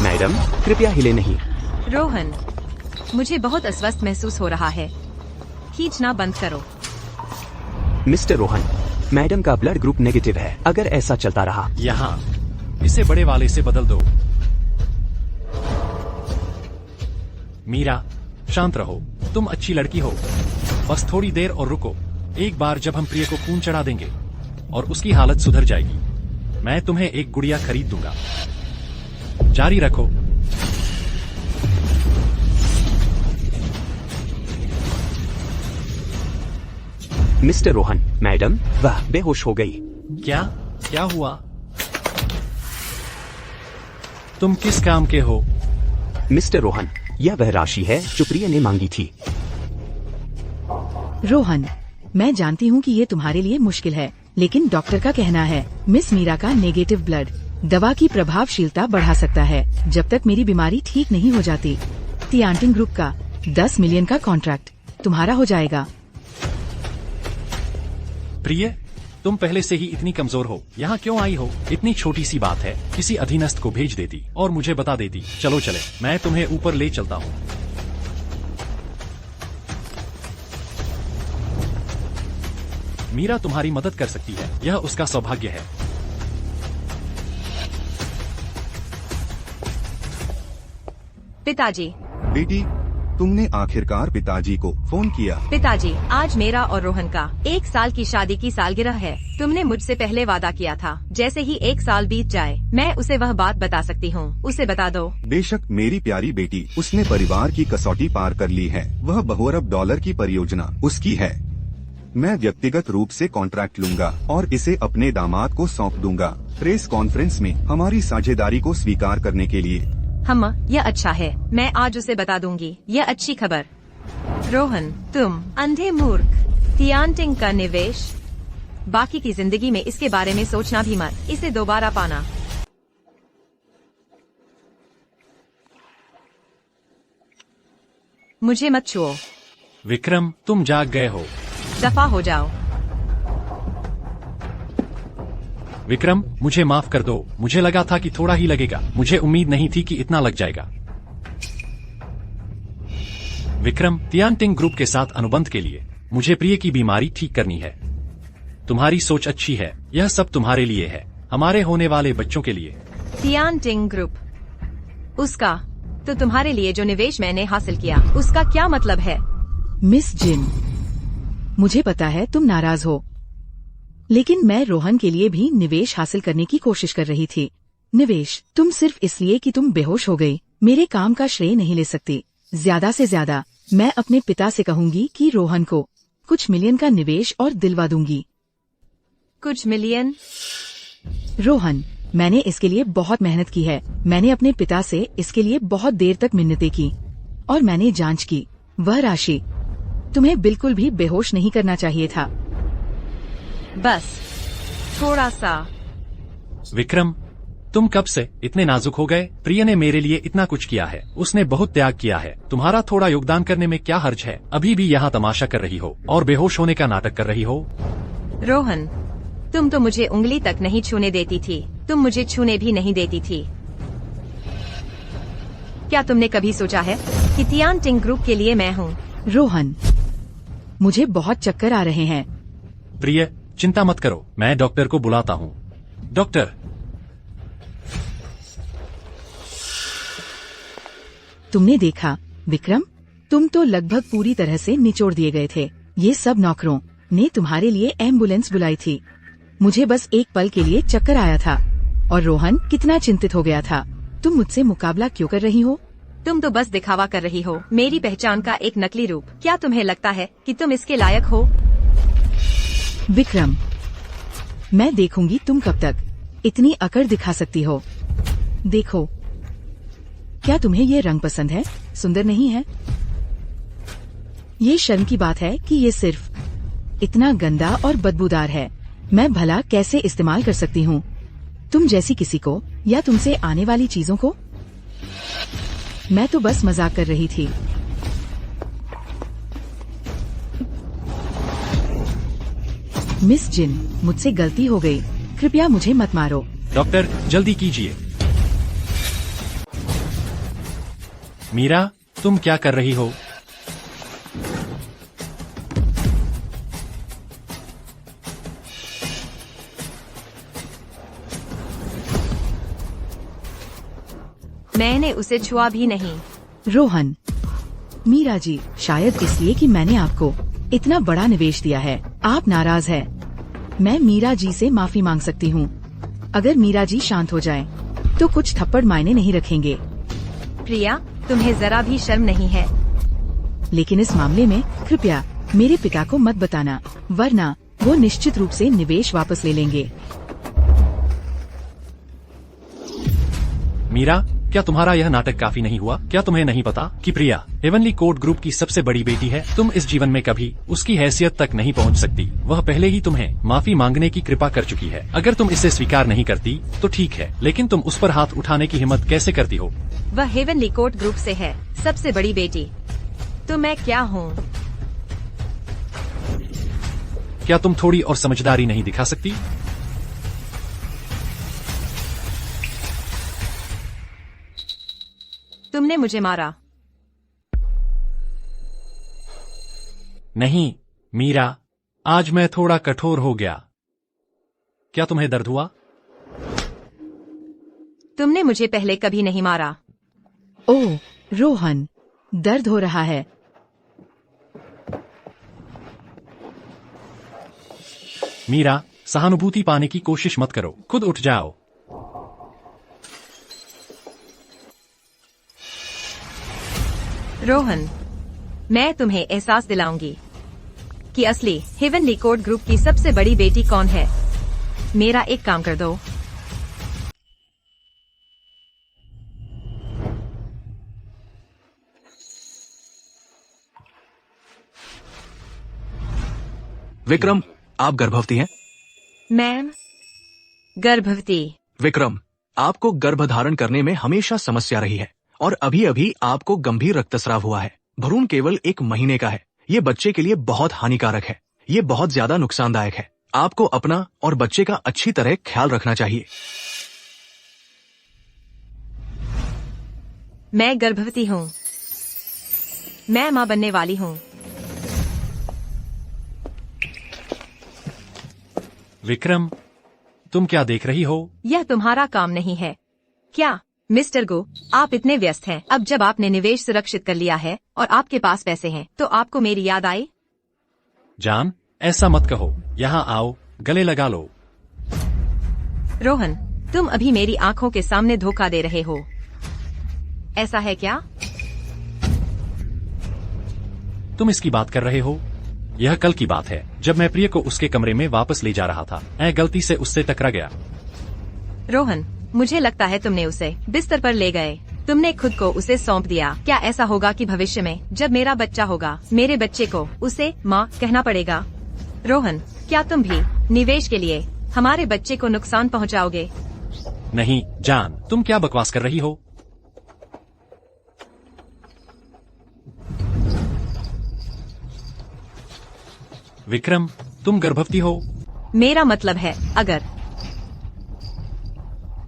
Madam कृपया हिले नहीं। रोहन, मुझे बहुत अस्वस्थ महसूस हो रहा है। खींचना बंद करो। मिस्टर रोहन, मैडम का ब्लड ग्रुप नेगेटिव है। अगर ऐसा चलता रहा। यहाँ इसे बड़े वाले से बदल दो। मीरा, शांत रहो। तुम अच्छी लड़की हो। बस थोड़ी देर और रुको। एक बार जब हम प्रिय को खून चढ़ा देंगे और उसकी हालत सुधर जाएगी, मैं तुम्हें एक गुड़िया खरीद दूंगा। जारी रखो। मिस्टर रोहन, मैडम वह बेहोश हो गई। क्या क्या हुआ? तुम किस काम के हो? मिस्टर रोहन, यह वह राशि है जो प्रिय ने मांगी थी। रोहन, मैं जानती हूँ कि ये तुम्हारे लिए मुश्किल है, लेकिन डॉक्टर का कहना है मिस मीरा का नेगेटिव ब्लड दवा की प्रभावशीलता बढ़ा सकता है जब तक मेरी बीमारी ठीक नहीं हो जाती। टियान्टिंग ग्रुप का 10 मिलियन का कॉन्ट्रैक्ट तुम्हारा हो जाएगा। प्रिय, तुम पहले से ही इतनी कमजोर हो, यहाँ क्यों आई हो? इतनी छोटी सी बात है, किसी अधीनस्थ को भेज देती और मुझे बता देती। चलो चले, मैं तुम्हें ऊपर ले चलता हूँ। मीरा तुम्हारी मदद कर सकती है, यह उसका सौभाग्य है। पिताजी। बेटी, तुमने आखिरकार पिताजी को फोन किया। पिताजी, आज मेरा और रोहन का 1 साल की शादी की सालगिरह है। तुमने मुझसे पहले वादा किया था जैसे ही 1 साल बीत जाए मैं उसे वह बात बता सकती हूँ। उसे बता दो। बेशक मेरी प्यारी बेटी, उसने परिवार की कसौटी पार कर ली है। वह बहुअरब डॉलर की परियोजना उसकी है। मैं व्यक्तिगत रूप से कॉन्ट्रैक्ट लूंगा और इसे अपने दामाद को सौंप दूंगा। प्रेस कॉन्फ्रेंस में हमारी साझेदारी को स्वीकार करने के लिए। यह अच्छा है। मैं आज उसे बता दूंगी। यह अच्छी खबर। रोहन, तुम अंधे मूर्ख। टियान्टिंग का निवेश, बाकी की जिंदगी में इसके बारे में सोचना भी मत। इसे दोबारा पाना। मुझे मत छुओ। विक्रम, तुम जाग गए हो। दफा हो जाओ। विक्रम, मुझे माफ कर दो। मुझे लगा था कि थोड़ा ही लगेगा। मुझे उम्मीद नहीं थी कि इतना लग जाएगा। विक्रम, टियान्टिंग ग्रुप के साथ अनुबंध के लिए मुझे प्रिय की बीमारी ठीक करनी है। तुम्हारी सोच अच्छी है। यह सब तुम्हारे लिए है, हमारे होने वाले बच्चों के लिए। टियान्टिंग ग्रुप, उसका तो तुम्हारे लिए जो निवेश मैंने हासिल किया उसका क्या मतलब है? मिस जिन, मुझे पता है तुम नाराज हो, लेकिन मैं रोहन के लिए भी निवेश हासिल करने की कोशिश कर रही थी। निवेश, तुम सिर्फ इसलिए कि तुम बेहोश हो गई मेरे काम का श्रेय नहीं ले सकती। ज्यादा से ज्यादा मैं अपने पिता से कहूंगी कि रोहन को कुछ मिलियन का निवेश और दिलवा दूंगी। कुछ मिलियन? रोहन, मैंने इसके लिए बहुत मेहनत की है। मैंने अपने पिता से इसके लिए बहुत देर तक मिन्नतें की और मैंने जांच की। वह राशि तुम्हें बिल्कुल भी बेहोश नहीं करना चाहिए था। बस थोड़ा सा। विक्रम, तुम कब से इतने नाजुक हो गए? प्रिय ने मेरे लिए इतना कुछ किया है, उसने बहुत त्याग किया है। तुम्हारा थोड़ा योगदान करने में क्या हर्ज है? अभी भी यहाँ तमाशा कर रही हो और बेहोश होने का नाटक कर रही हो। रोहन, तुम तो मुझे उंगली तक नहीं छूने देती थी। तुम मुझे छूने भी नहीं देती थी। क्या तुमने कभी सोचा है कि टियान्टिंग ग्रुप के लिए मैं हूँ? रोहन, मुझे बहुत चक्कर आ रहे हैं। प्रिय, चिंता मत करो, मैं डॉक्टर को बुलाता हूँ। डॉक्टर। तुमने देखा विक्रम, तुम तो लगभग पूरी तरह से निचोड़ दिए गए थे। ये सब नौकरों ने तुम्हारे लिए एम्बुलेंस बुलाई थी। मुझे बस एक पल के लिए चक्कर आया था और रोहन कितना चिंतित हो गया था। तुम मुझसे मुकाबला क्यों कर रही हो? तुम तो बस दिखावा कर रही हो, मेरी पहचान का एक नकली रूप। क्या तुम्हें लगता है कि तुम इसके लायक हो? विक्रम, मैं देखूंगी तुम कब तक इतनी अकड़ दिखा सकती हो। देखो, क्या तुम्हें ये रंग पसंद है? सुंदर नहीं है? ये शर्म की बात है कि ये सिर्फ इतना गंदा और बदबूदार है। मैं भला कैसे इस्तेमाल कर सकती हूँ तुम जैसी किसी को या तुमसे आने वाली चीजों को? मैं तो बस मजाक कर रही थी। मिस जिन, मुझसे गलती हो गई। कृपया मुझे मत मारो। डॉक्टर, जल्दी कीजिए। मीरा, तुम क्या कर रही हो? मैंने उसे छुआ भी नहीं। रोहन, मीरा जी, शायद इसलिए कि मैंने आपको इतना बड़ा निवेश दिया है, आप नाराज है। मैं मीरा जी से माफी मांग सकती हूँ। अगर मीरा जी शांत हो जाएं, तो कुछ थप्पड़ मायने नहीं रखेंगे। प्रिया, तुम्हें जरा भी शर्म नहीं है? लेकिन इस मामले में कृपया मेरे पिता को मत बताना, वरना वो निश्चित रूप से निवेश वापस ले लेंगे। मीरा, क्या तुम्हारा यह नाटक काफी नहीं हुआ? क्या तुम्हें नहीं पता कि प्रिया हेवनली कोड ग्रुप की सबसे बड़ी बेटी है? तुम इस जीवन में कभी उसकी हैसियत तक नहीं पहुंच सकती। वह पहले ही तुम्हें माफी मांगने की कृपा कर चुकी है। अगर तुम इसे स्वीकार नहीं करती तो ठीक है, लेकिन तुम उस पर हाथ उठाने की हिम्मत कैसे करती हो? वह हेवनली कोड ग्रुप से है, सबसे बड़ी बेटी। तो मैं क्या हूँ? क्या तुम थोड़ी और समझदारी नहीं दिखा सकती? तुमने मुझे मारा। नहीं मीरा, आज मैं थोड़ा कठोर हो गया। क्या तुम्हें दर्द हुआ? तुमने मुझे पहले कभी नहीं मारा। ओह रोहन, दर्द हो रहा है। मीरा, सहानुभूति पाने की कोशिश मत करो, खुद उठ जाओ। रोहन, मैं तुम्हें एहसास दिलाऊंगी कि असली हेवनली कोड ग्रुप की सबसे बड़ी बेटी कौन है। मेरा एक काम कर दो। विक्रम, आप गर्भवती हैं? मैम, गर्भवती? विक्रम, आपको गर्भधारण करने में हमेशा समस्या रही है और अभी अभी आपको गंभीर रक्तस्राव हुआ है। भ्रूण केवल 1 महीने का है। ये बच्चे के लिए बहुत हानिकारक है। ये बहुत ज्यादा नुकसानदायक है। आपको अपना और बच्चे का अच्छी तरह ख्याल रखना चाहिए। मैं गर्भवती हूँ। मैं माँ बनने वाली हूँ। विक्रम, तुम क्या देख रही हो? यह तुम्हारा काम नहीं है क्या मिस्टर गो? आप इतने व्यस्त हैं। अब जब आपने निवेश सुरक्षित कर लिया है और आपके पास पैसे हैं, तो आपको मेरी याद आई? जान, ऐसा मत कहो। यहाँ आओ, गले लगा लो। रोहन, तुम अभी मेरी आंखों के सामने धोखा दे रहे हो। ऐसा है क्या? तुम इसकी बात कर रहे हो? यह कल की बात है, जब मैं प्रिय को उसके कमरे में वापस ले जा रहा था। मैं गलती से उससे टकरा गया। रोहन, मुझे लगता है तुमने उसे बिस्तर पर ले गए। तुमने खुद को उसे सौंप दिया। क्या ऐसा होगा कि भविष्य में जब मेरा बच्चा होगा, मेरे बच्चे को उसे माँ कहना पड़ेगा? रोहन, क्या तुम भी निवेश के लिए हमारे बच्चे को नुकसान पहुँचाओगे? नहीं जान, तुम क्या बकवास कर रही हो? विक्रम, तुम गर्भवती हो? मेरा मतलब है अगर।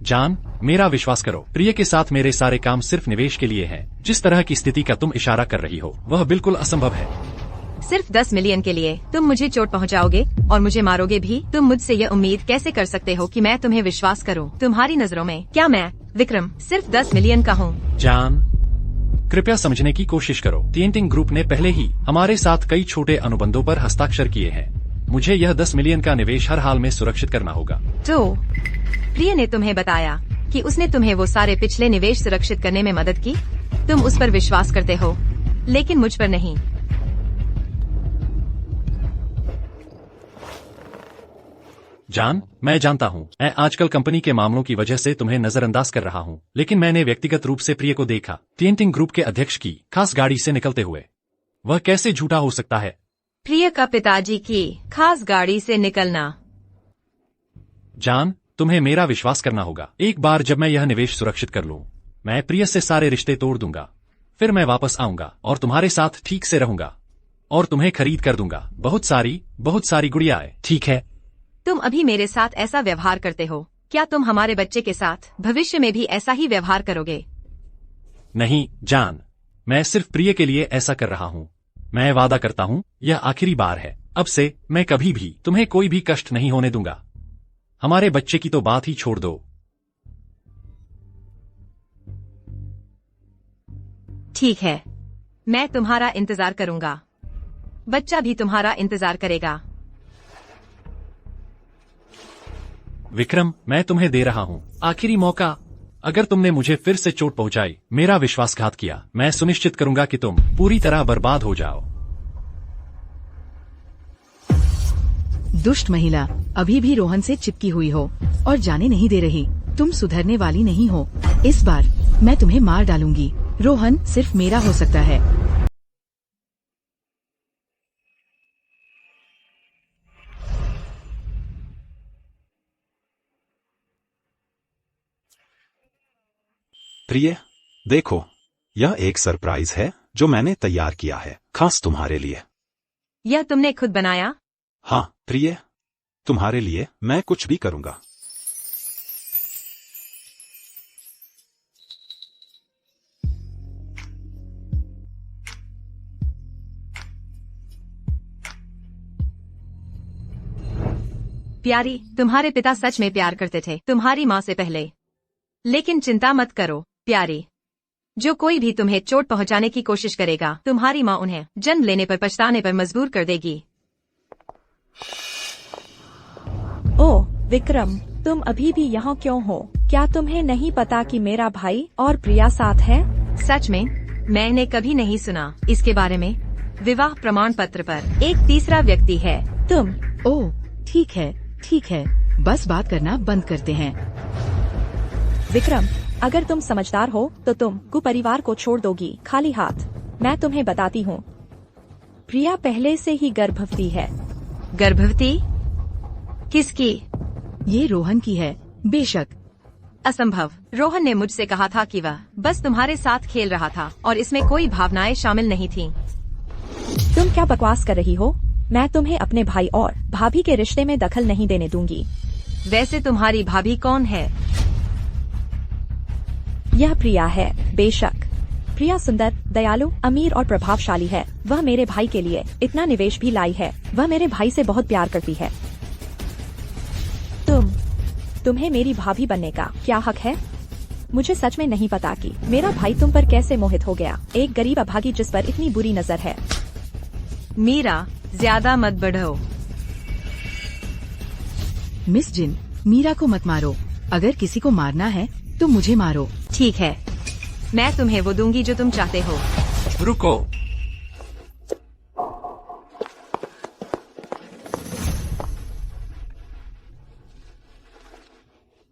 जान, मेरा विश्वास करो, प्रिय के साथ मेरे सारे काम सिर्फ निवेश के लिए हैं। जिस तरह की स्थिति का तुम इशारा कर रही हो, वह बिल्कुल असंभव है। सिर्फ 10 मिलियन के लिए तुम मुझे चोट पहुंचाओगे और मुझे मारोगे भी? तुम मुझसे यह उम्मीद कैसे कर सकते हो कि मैं तुम्हें विश्वास करूं? तुम्हारी नजरों में क्या मैं, विक्रम, सिर्फ 10 मिलियन का हूं? जान, कृपया समझने की कोशिश करो। टिएंटिंग ग्रुप ने पहले ही हमारे साथ कई छोटे अनुबंधों पर हस्ताक्षर किए हैं। मुझे यह 10 मिलियन का निवेश हर हाल में सुरक्षित करना होगा। तो प्रिय ने तुम्हें बताया कि उसने तुम्हें वो सारे पिछले निवेश सुरक्षित करने में मदद की। तुम उस पर विश्वास करते हो, लेकिन मुझ पर नहीं। जान, मैं जानता हूँ, मैं आजकल कंपनी के मामलों की वजह से तुम्हें नजरअंदाज कर रहा हूँ, लेकिन मैंने व्यक्तिगत रूप से प्रिय को देखा टिएंटिंग ग्रुप के अध्यक्ष की खास गाड़ी से निकलते हुए। वह कैसे झूठा हो सकता है? प्रिय का पिताजी की खास गाड़ी से निकलना? जान, तुम्हें मेरा विश्वास करना होगा। एक बार जब मैं यह निवेश सुरक्षित कर लूं, मैं प्रिय से सारे रिश्ते तोड़ दूंगा। फिर मैं वापस आऊंगा और तुम्हारे साथ ठीक से रहूंगा और तुम्हें खरीद कर दूंगा बहुत सारी गुड़ियाएं। ठीक है? तुम अभी मेरे साथ ऐसा व्यवहार करते हो, क्या तुम हमारे बच्चे के साथ भविष्य में भी ऐसा ही व्यवहार करोगे? नहीं जान, मैं सिर्फ प्रिय के लिए ऐसा कर रहा हूँ। मैं वादा करता हूँ यह आखिरी बार है। अब से मैं कभी भी तुम्हें कोई भी कष्ट नहीं होने दूंगा। हमारे बच्चे की तो बात ही छोड़ दो। ठीक है, मैं तुम्हारा इंतजार करूंगा। बच्चा भी तुम्हारा इंतजार करेगा। विक्रम, मैं तुम्हें दे रहा हूँ आखिरी मौका। अगर तुमने मुझे फिर से चोट पहुंचाई, मेरा विश्वासघात किया, मैं सुनिश्चित करूंगा कि तुम पूरी तरह बर्बाद हो जाओ। दुष्ट महिला, अभी भी रोहन से चिपकी हुई हो और जाने नहीं दे रही। तुम सुधरने वाली नहीं हो। इस बार मैं तुम्हें मार डालूंगी। रोहन सिर्फ मेरा हो सकता है। प्रिय, देखो, यह एक सरप्राइज है जो मैंने तैयार किया है, खास तुम्हारे लिए। यह तुमने खुद बनाया? हाँ प्रिय, तुम्हारे लिए मैं कुछ भी करूंगा। प्यारी, तुम्हारे पिता सच में प्यार करते थे, तुम्हारी माँ से पहले। लेकिन चिंता मत करो प्यारी, जो कोई भी तुम्हें चोट पहुंचाने की कोशिश करेगा, तुम्हारी माँ उन्हें जन्म लेने पर पछताने पर मजबूर कर देगी। ओह विक्रम, तुम अभी भी यहाँ क्यों हो? क्या तुम्हें नहीं पता कि मेरा भाई और प्रिया साथ है? सच में? मैंने कभी नहीं सुना इसके बारे में। विवाह प्रमाण पत्र पर एक तीसरा व्यक्ति है। तुम? ओह ठीक है, ठीक है, बस बात करना बंद करते हैं। विक्रम, अगर तुम समझदार हो तो तुम कुपरिवार को छोड़ दोगी खाली हाथ। मैं तुम्हें बताती हूँ, प्रिया पहले से ही गर्भवती है। गर्भवती? किसकी? ये रोहन की है। बेशक। असंभव। रोहन ने मुझसे कहा था कि वह बस तुम्हारे साथ खेल रहा था और इसमें कोई भावनाएं शामिल नहीं थीं। तुम क्या बकवास कर रही हो? मैं तुम्हें अपने भाई और भाभी के रिश्ते में दखल नहीं देने दूंगी। वैसे तुम्हारी भाभी कौन है? यह प्रिया है। बेशक, प्रिया सुंदर, दयालु, अमीर और प्रभावशाली है। वह मेरे भाई के लिए इतना निवेश भी लाई है। वह मेरे भाई से बहुत प्यार करती है। तुम्हें मेरी भाभी बनने का क्या हक है? मुझे सच में नहीं पता कि मेरा भाई तुम पर कैसे मोहित हो गया, एक गरीब अभागी जिस पर इतनी बुरी नजर है। मीरा, ज्यादा मत बढ़ो। मिस जिन, मीरा को मत मारो। अगर किसी को मारना है तो मुझे मारो। ठीक है, मैं तुम्हें वो दूंगी जो तुम चाहते हो। रुको।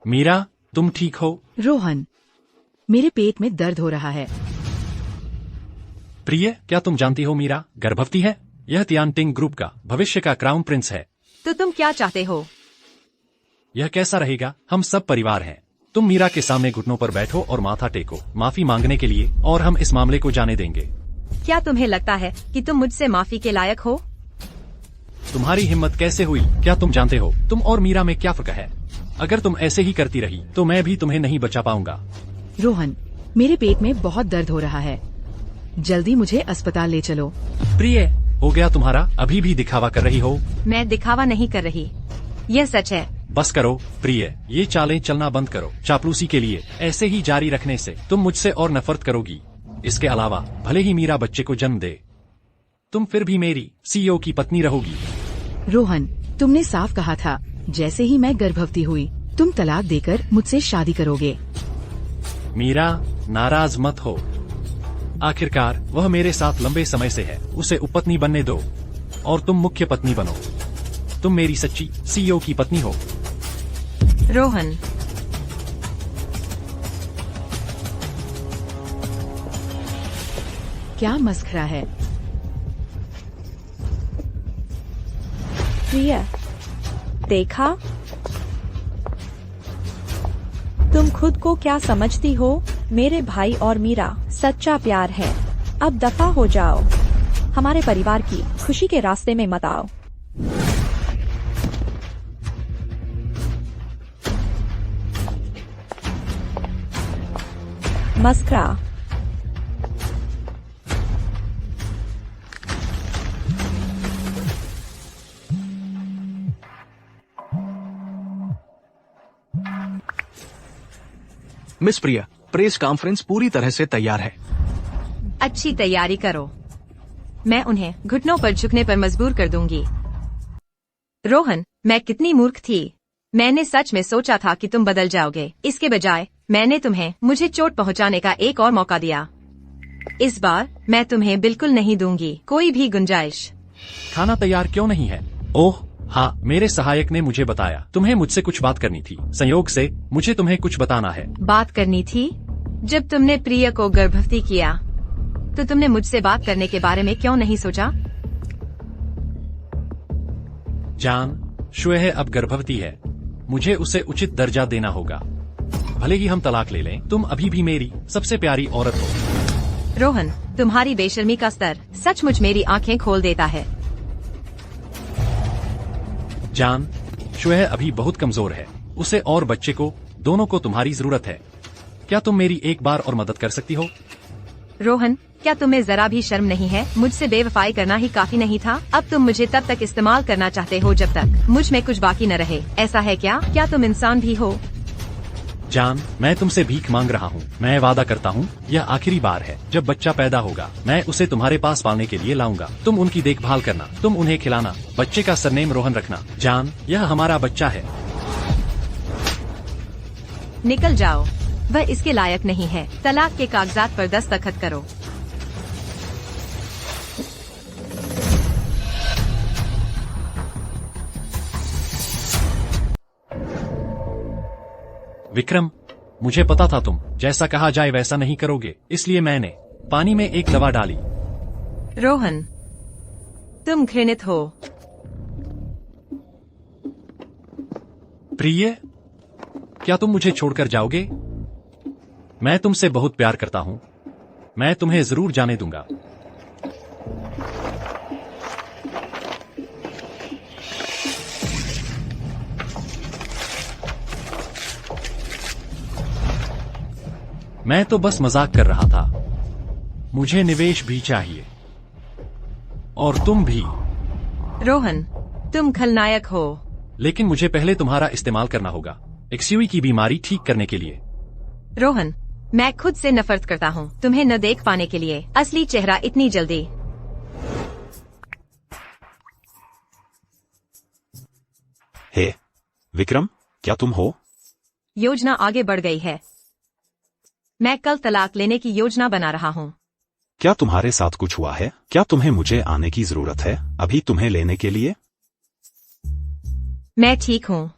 मीरा, तुम ठीक हो? रोहन, मेरे पेट में दर्द हो रहा है। प्रिय, क्या तुम जानती हो मीरा गर्भवती है? यह तियानटिंग ग्रुप का भविष्य का क्राउन प्रिंस है। तो तुम क्या चाहते हो? यह कैसा रहेगा? हम सब परिवार हैं। तुम मीरा के सामने घुटनों पर बैठो और माथा टेको माफी मांगने के लिए, और हम इस मामले को जाने देंगे। क्या तुम्हें लगता है कि तुम मुझसे माफी के लायक हो? तुम्हारी हिम्मत कैसे हुई? क्या तुम जानते हो तुम और मीरा में क्या फर्क है? अगर तुम ऐसे ही करती रही तो मैं भी तुम्हें नहीं बचा पाऊंगा। रोहन, मेरे पेट में बहुत दर्द हो रहा है। जल्दी मुझे अस्पताल ले चलो। प्रिय, हो गया तुम्हारा? अभी भी दिखावा कर रही हो? मैं दिखावा नहीं कर रही, यह सच है। बस करो प्रिय, ये चालें चलना बंद करो। चापलूसी के लिए ऐसे ही जारी रखने से तुम मुझसे और नफरत करोगी। इसके अलावा भले ही मीरा बच्चे को जन्म दे, तुम फिर भी मेरी सीईओ की पत्नी रहोगी। रोहन, तुमने साफ कहा था, जैसे ही मैं गर्भवती हुई तुम तलाक देकर मुझसे शादी करोगे। मीरा, नाराज मत हो। आखिरकार वह मेरे साथ लंबे समय से है। उसे उपपत्नी बनने दो और तुम मुख्य पत्नी बनो। तुम मेरी सच्ची सीईओ की पत्नी हो। रोहन, क्या मस्खरा है? प्रिया, देखा? तुम खुद को क्या समझती हो? मेरे भाई और मीरा सच्चा प्यार है। अब दफा हो जाओ। हमारे परिवार की खुशी के रास्ते में मत आओ। मस्करा। मिस प्रिया, प्रेस कॉन्फ्रेंस पूरी तरह से तैयार है। अच्छी तैयारी करो। मैं उन्हें घुटनों पर झुकने पर मजबूर कर दूंगी। रोहन, मैं कितनी मूर्ख थी। मैंने सच में सोचा था कि तुम बदल जाओगे। इसके बजाय मैंने तुम्हें मुझे चोट पहुंचाने का एक और मौका दिया। इस बार मैं तुम्हें बिल्कुल नहीं दूंगी कोई भी गुंजाइश। खाना तैयार क्यों नहीं है? ओह हाँ, मेरे सहायक ने मुझे बताया तुम्हें मुझसे कुछ बात करनी थी। संयोग से मुझे तुम्हें कुछ बताना है। बात करनी थी? जब तुमने प्रिया को गर्भवती किया तो तुमने मुझसे बात करने के बारे में क्यों नहीं सोचा? जान, श्वेह अब गर्भवती है। मुझे उसे उचित दर्जा देना होगा। भले ही हम तलाक ले लें, तुम अभी भी मेरी सबसे प्यारी औरत हो। रोहन, तुम्हारी बेशर्मी का स्तर सचमुच मेरी आंखें खोल देता है। जान, श्वेह अभी बहुत कमजोर है। उसे और बच्चे को, दोनों को तुम्हारी जरूरत है। क्या तुम मेरी एक बार और मदद कर सकती हो? रोहन, क्या तुम्हें जरा भी शर्म नहीं है? मुझसे बेवफाई करना ही काफी नहीं था? अब तुम मुझे तब तक इस्तेमाल करना चाहते हो जब तक मुझ में कुछ बाकी न रहे। ऐसा है क्या? क्या तुम इंसान भी हो? जान, मैं तुमसे भीख मांग रहा हूँ। मैं वादा करता हूँ यह आखिरी बार है। जब बच्चा पैदा होगा मैं उसे तुम्हारे पास पालने के लिए लाऊंगा। तुम उनकी देखभाल करना, तुम उन्हें खिलाना। बच्चे का सरनेम रोहन रखना। जान, यह हमारा बच्चा है। निकल जाओ, वह इसके लायक नहीं है। तलाक के कागजात पर दस्तखत करो। विक्रम, मुझे पता था तुम जैसा कहा जाए वैसा नहीं करोगे, इसलिए मैंने पानी में एक दवा डाली। रोहन, तुम घृणित हो। प्रिय, क्या तुम मुझे छोड़कर जाओगे? मैं तुमसे बहुत प्यार करता हूँ। मैं तुम्हें जरूर जाने दूंगा। मैं तो बस मजाक कर रहा था। मुझे निवेश भी चाहिए और तुम भी। रोहन, तुम खलनायक हो। लेकिन मुझे पहले तुम्हारा इस्तेमाल करना होगा एक्सयूवी की बीमारी ठीक करने के लिए। रोहन, मैं खुद से नफरत करता हूँ तुम्हें न देख पाने के लिए असली चेहरा इतनी जल्दी। हे विक्रम, क्या तुम हो? योजना आगे बढ़ गई है। मैं कल तलाक लेने की योजना बना रहा हूँ। क्या तुम्हारे साथ कुछ हुआ है? क्या तुम्हें मुझे आने की जरूरत है अभी तुम्हें लेने के लिए? मैं ठीक हूँ।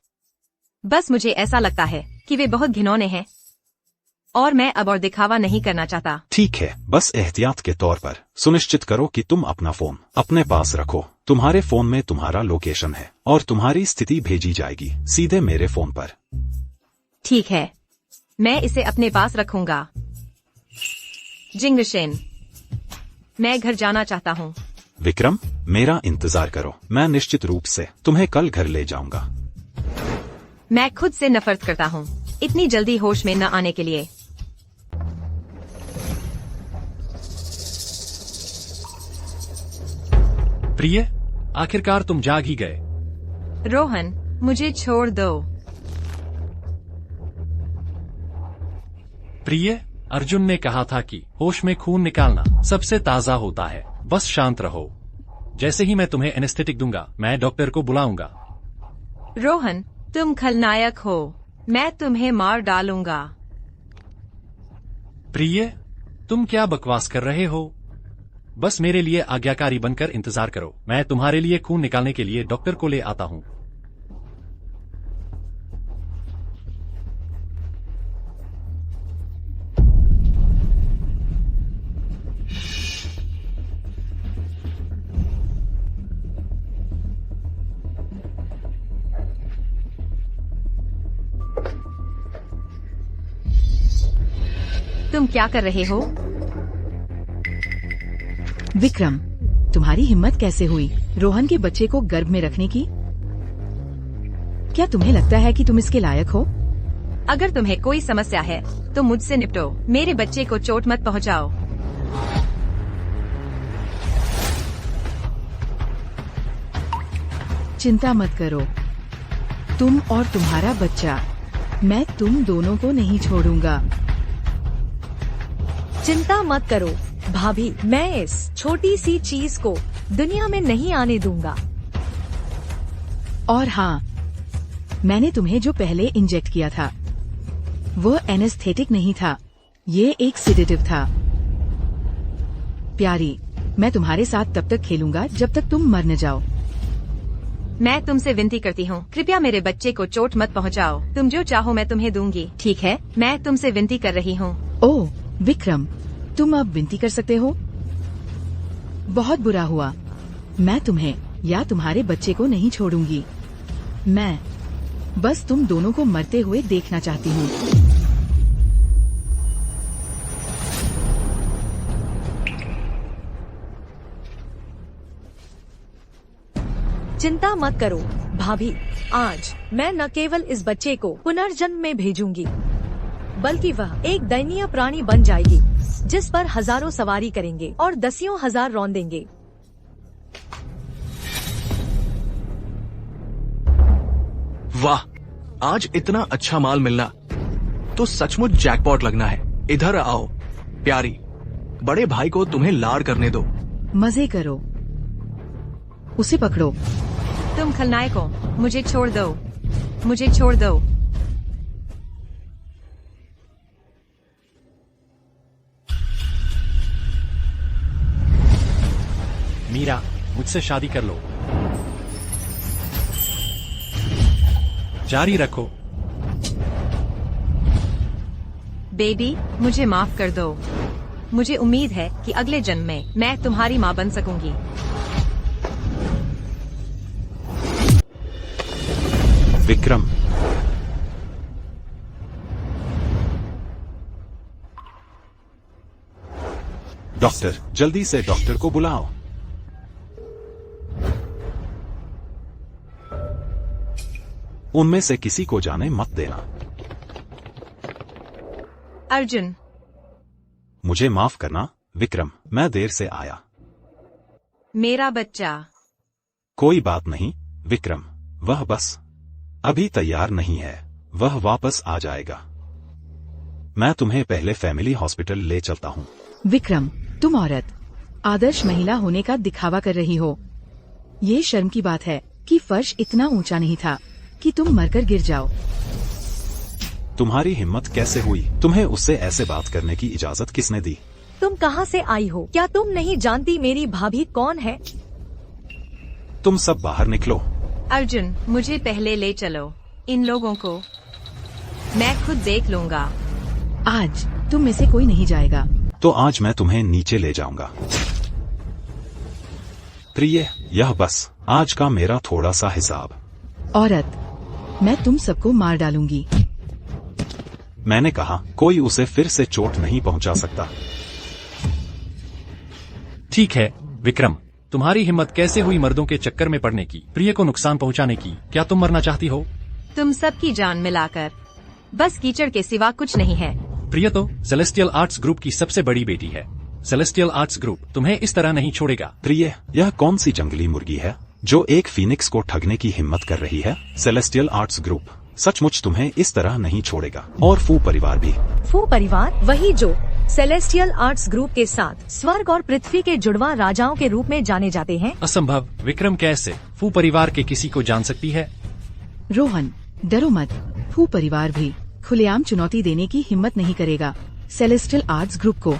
बस मुझे ऐसा लगता है कि वे बहुत घिनौने हैं और मैं अब और दिखावा नहीं करना चाहता। ठीक है, बस एहतियात के तौर पर सुनिश्चित करो कि तुम अपना फोन अपने पास रखो। तुम्हारे फोन में तुम्हारा लोकेशन है और तुम्हारी स्थिति भेजी जाएगी सीधे मेरे फोन पर। ठीक है, मैं इसे अपने पास रखूंगा। जिंगशेन, मैं घर जाना चाहता हूँ। विक्रम, मेरा इंतजार करो। मैं निश्चित रूप से तुम्हें कल घर ले जाऊंगा। मैं खुद से नफरत करता हूँ इतनी जल्दी होश में न आने के लिए। प्रिय, आखिरकार तुम जाग ही गए। रोहन, मुझे छोड़ दो। प्रिय, अर्जुन ने कहा था कि होश में खून निकालना सबसे ताजा होता है। बस शांत रहो। जैसे ही मैं तुम्हें एनेस्थेटिक दूंगा मैं डॉक्टर को बुलाऊंगा। रोहन, तुम खलनायक हो। मैं तुम्हें मार डालूंगा। प्रिय, तुम क्या बकवास कर रहे हो? बस मेरे लिए आज्ञाकारी बनकर इंतजार करो। मैं तुम्हारे लिए खून निकालने के लिए डॉक्टर को ले आता हूँ। तुम क्या कर रहे हो? विक्रम, तुम्हारी हिम्मत कैसे हुई रोहन के बच्चे को गर्भ में रखने की? क्या तुम्हें लगता है कि तुम इसके लायक हो? अगर तुम्हें कोई समस्या है तो मुझसे निपटो। मेरे बच्चे को चोट मत पहुंचाओ। चिंता मत करो, तुम और तुम्हारा बच्चा मैं तुम दोनों को नहीं छोड़ूंगा। चिंता मत करो भाभी, मैं इस छोटी सी चीज को दुनिया में नहीं आने दूंगा। और हाँ, मैंने तुम्हें जो पहले इंजेक्ट किया था वो एनेस्थेटिक नहीं था, ये एक सिडेटिव था। प्यारी, मैं तुम्हारे साथ तब तक खेलूंगा जब तक तुम मर न जाओ। मैं तुमसे विनती करती हूँ, कृपया मेरे बच्चे को चोट मत पहुँचाओ। तुम जो चाहो मैं तुम्हें दूंगी, ठीक है? मैं तुमसे विनती कर रही हूँ। ओह विक्रम, तुम अब विनती कर सकते हो? बहुत बुरा हुआ, मैं तुम्हें या तुम्हारे बच्चे को नहीं छोड़ूंगी। मैं बस तुम दोनों को मरते हुए देखना चाहती हूँ। चिंता मत करो भाभी, आज मैं न केवल इस बच्चे को पुनर्जन्म में भेजूंगी, बल्कि वह एक दयनीय प्राणी बन जाएगी जिस पर हजारों सवारी करेंगे और दसियों हजार रौंदेंगे। वाह, आज इतना अच्छा माल मिलना तो सचमुच जैकपॉट लगना है। इधर आओ प्यारी, बड़े भाई को तुम्हें लाड़ करने दो। मजे करो, उसे पकड़ो। तुम खलनायक हो, मुझे छोड़ दो, मुझे छोड़ दो। मीरा, मुझसे शादी कर लो। जारी रखो। बेबी, मुझे माफ कर दो। मुझे उम्मीद है कि अगले जन्म में मैं तुम्हारी माँ बन सकूंगी। विक्रम, डॉक्टर, जल्दी से डॉक्टर को बुलाओ। उनमें से किसी को जाने मत देना। अर्जुन, मुझे माफ करना विक्रम, मैं देर से आया। मेरा बच्चा। कोई बात नहीं विक्रम, वह बस अभी तैयार नहीं है, वह वापस आ जाएगा। मैं तुम्हें पहले फैमिली हॉस्पिटल ले चलता हूँ। विक्रम, तुम औरत आदर्श महिला होने का दिखावा कर रही हो। ये शर्म की बात है कि फर्श इतना ऊंचा नहीं था कि तुम मरकर गिर जाओ। तुम्हारी हिम्मत कैसे हुई? तुम्हें उससे ऐसे बात करने की इजाजत किसने दी? तुम कहाँ से आई हो? क्या तुम नहीं जानती मेरी भाभी कौन है? तुम सब बाहर निकलो। अर्जुन, मुझे पहले ले चलो। इन लोगों को मैं खुद देख लूंगा। आज तुम में से कोई नहीं जाएगा। तो आज मैं तुम्हें नीचे ले जाऊंगा। प्रिय, यह बस आज का मेरा थोड़ा सा हिसाब। औरत, मैं तुम सबको मार डालूंगी। मैंने कहा कोई उसे फिर से चोट नहीं पहुंचा सकता। ठीक है विक्रम, तुम्हारी हिम्मत कैसे हुई मर्दों के चक्कर में पड़ने की, प्रिय को नुकसान पहुंचाने की? क्या तुम मरना चाहती हो? तुम सबकी जान मिलाकर बस कीचड़ के सिवा कुछ नहीं है। प्रिय तो सेलेस्टियल आर्ट्स ग्रुप की सबसे बड़ी बेटी है। सेलेस्टियल आर्ट्स ग्रुप तुम्हें इस तरह नहीं छोड़ेगा। प्रिय, यह कौन सी जंगली मुर्गी है जो एक फीनिक्स को ठगने की हिम्मत कर रही है? सेलेस्टियल आर्ट्स ग्रुप सचमुच तुम्हें इस तरह नहीं छोड़ेगा, और फू परिवार भी। फू परिवार? वही जो सेलेस्टियल आर्ट्स ग्रुप के साथ स्वर्ग और पृथ्वी के जुड़वा राजाओं के रूप में जाने जाते हैं। असंभव विक्रम, कैसे फू परिवार के किसी को जान सकती है? रोहन, डरो मत, फू परिवार भी खुलेआम चुनौती देने की हिम्मत नहीं करेगा सेलेस्टियल आर्ट्स ग्रुप को।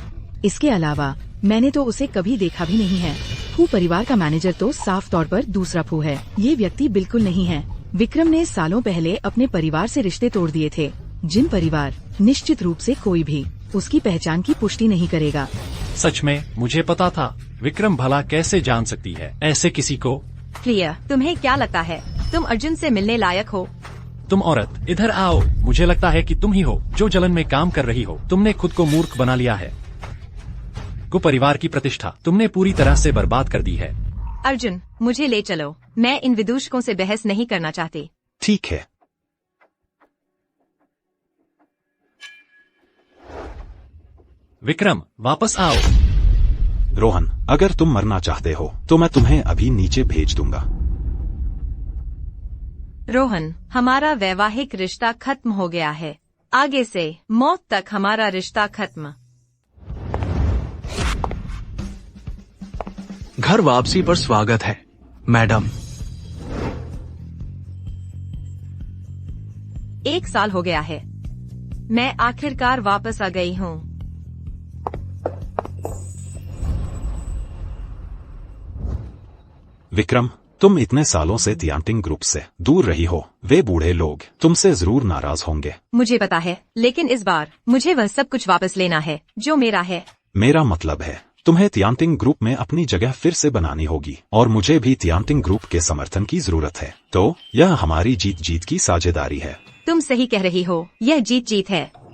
इसके अलावा मैंने तो उसे कभी देखा भी नहीं है। फू परिवार का मैनेजर तो साफ तौर पर दूसरा फू है। ये व्यक्ति बिल्कुल नहीं है। विक्रम ने सालों पहले अपने परिवार से रिश्ते तोड़ दिए थे, जिन परिवार निश्चित रूप से कोई भी उसकी पहचान की पुष्टि नहीं करेगा। सच में मुझे पता था। विक्रम भला कैसे जान सकती है ऐसे किसी को? प्रिय, तुम्हें क्या लगता है तुम अर्जुन से मिलने लायक हो? तुम औरत इधर आओ। मुझे लगता है कि तुम ही हो जो जलन में काम कर रही हो। तुमने खुद को मूर्ख बना लिया है। को परिवार की प्रतिष्ठा तुमने पूरी तरह से बर्बाद कर दी है। अर्जुन, मुझे ले चलो। मैं इन विदूषकों से बहस नहीं करना चाहती। ठीक है। विक्रम, वापस आओ। रोहन, अगर तुम मरना चाहते हो तो मैं तुम्हें अभी नीचे भेज दूंगा। रोहन, हमारा वैवाहिक रिश्ता खत्म हो गया है। आगे से मौत तक हमारा रिश्ता खत्म। घर वापसी पर स्वागत है, मैडम। 1 साल हो गया है। मैं आखिरकार वापस आ गई हूँ। विक्रम, तुम इतने सालों से तियांटिंग ग्रुप से दूर रही हो। वे बूढ़े लोग तुमसे जरूर नाराज होंगे। मुझे पता है, लेकिन इस बार मुझे वह सब कुछ वापस लेना है जो मेरा है। मेरा मतलब है तुम्हें तियांटिंग ग्रुप में अपनी जगह फिर से बनानी होगी और मुझे भी तियांटिंग ग्रुप के समर्थन की जरूरत है। तो यह हमारी जीत जीत की साझेदारी है। तुम सही कह रही हो, यह जीत जीत है।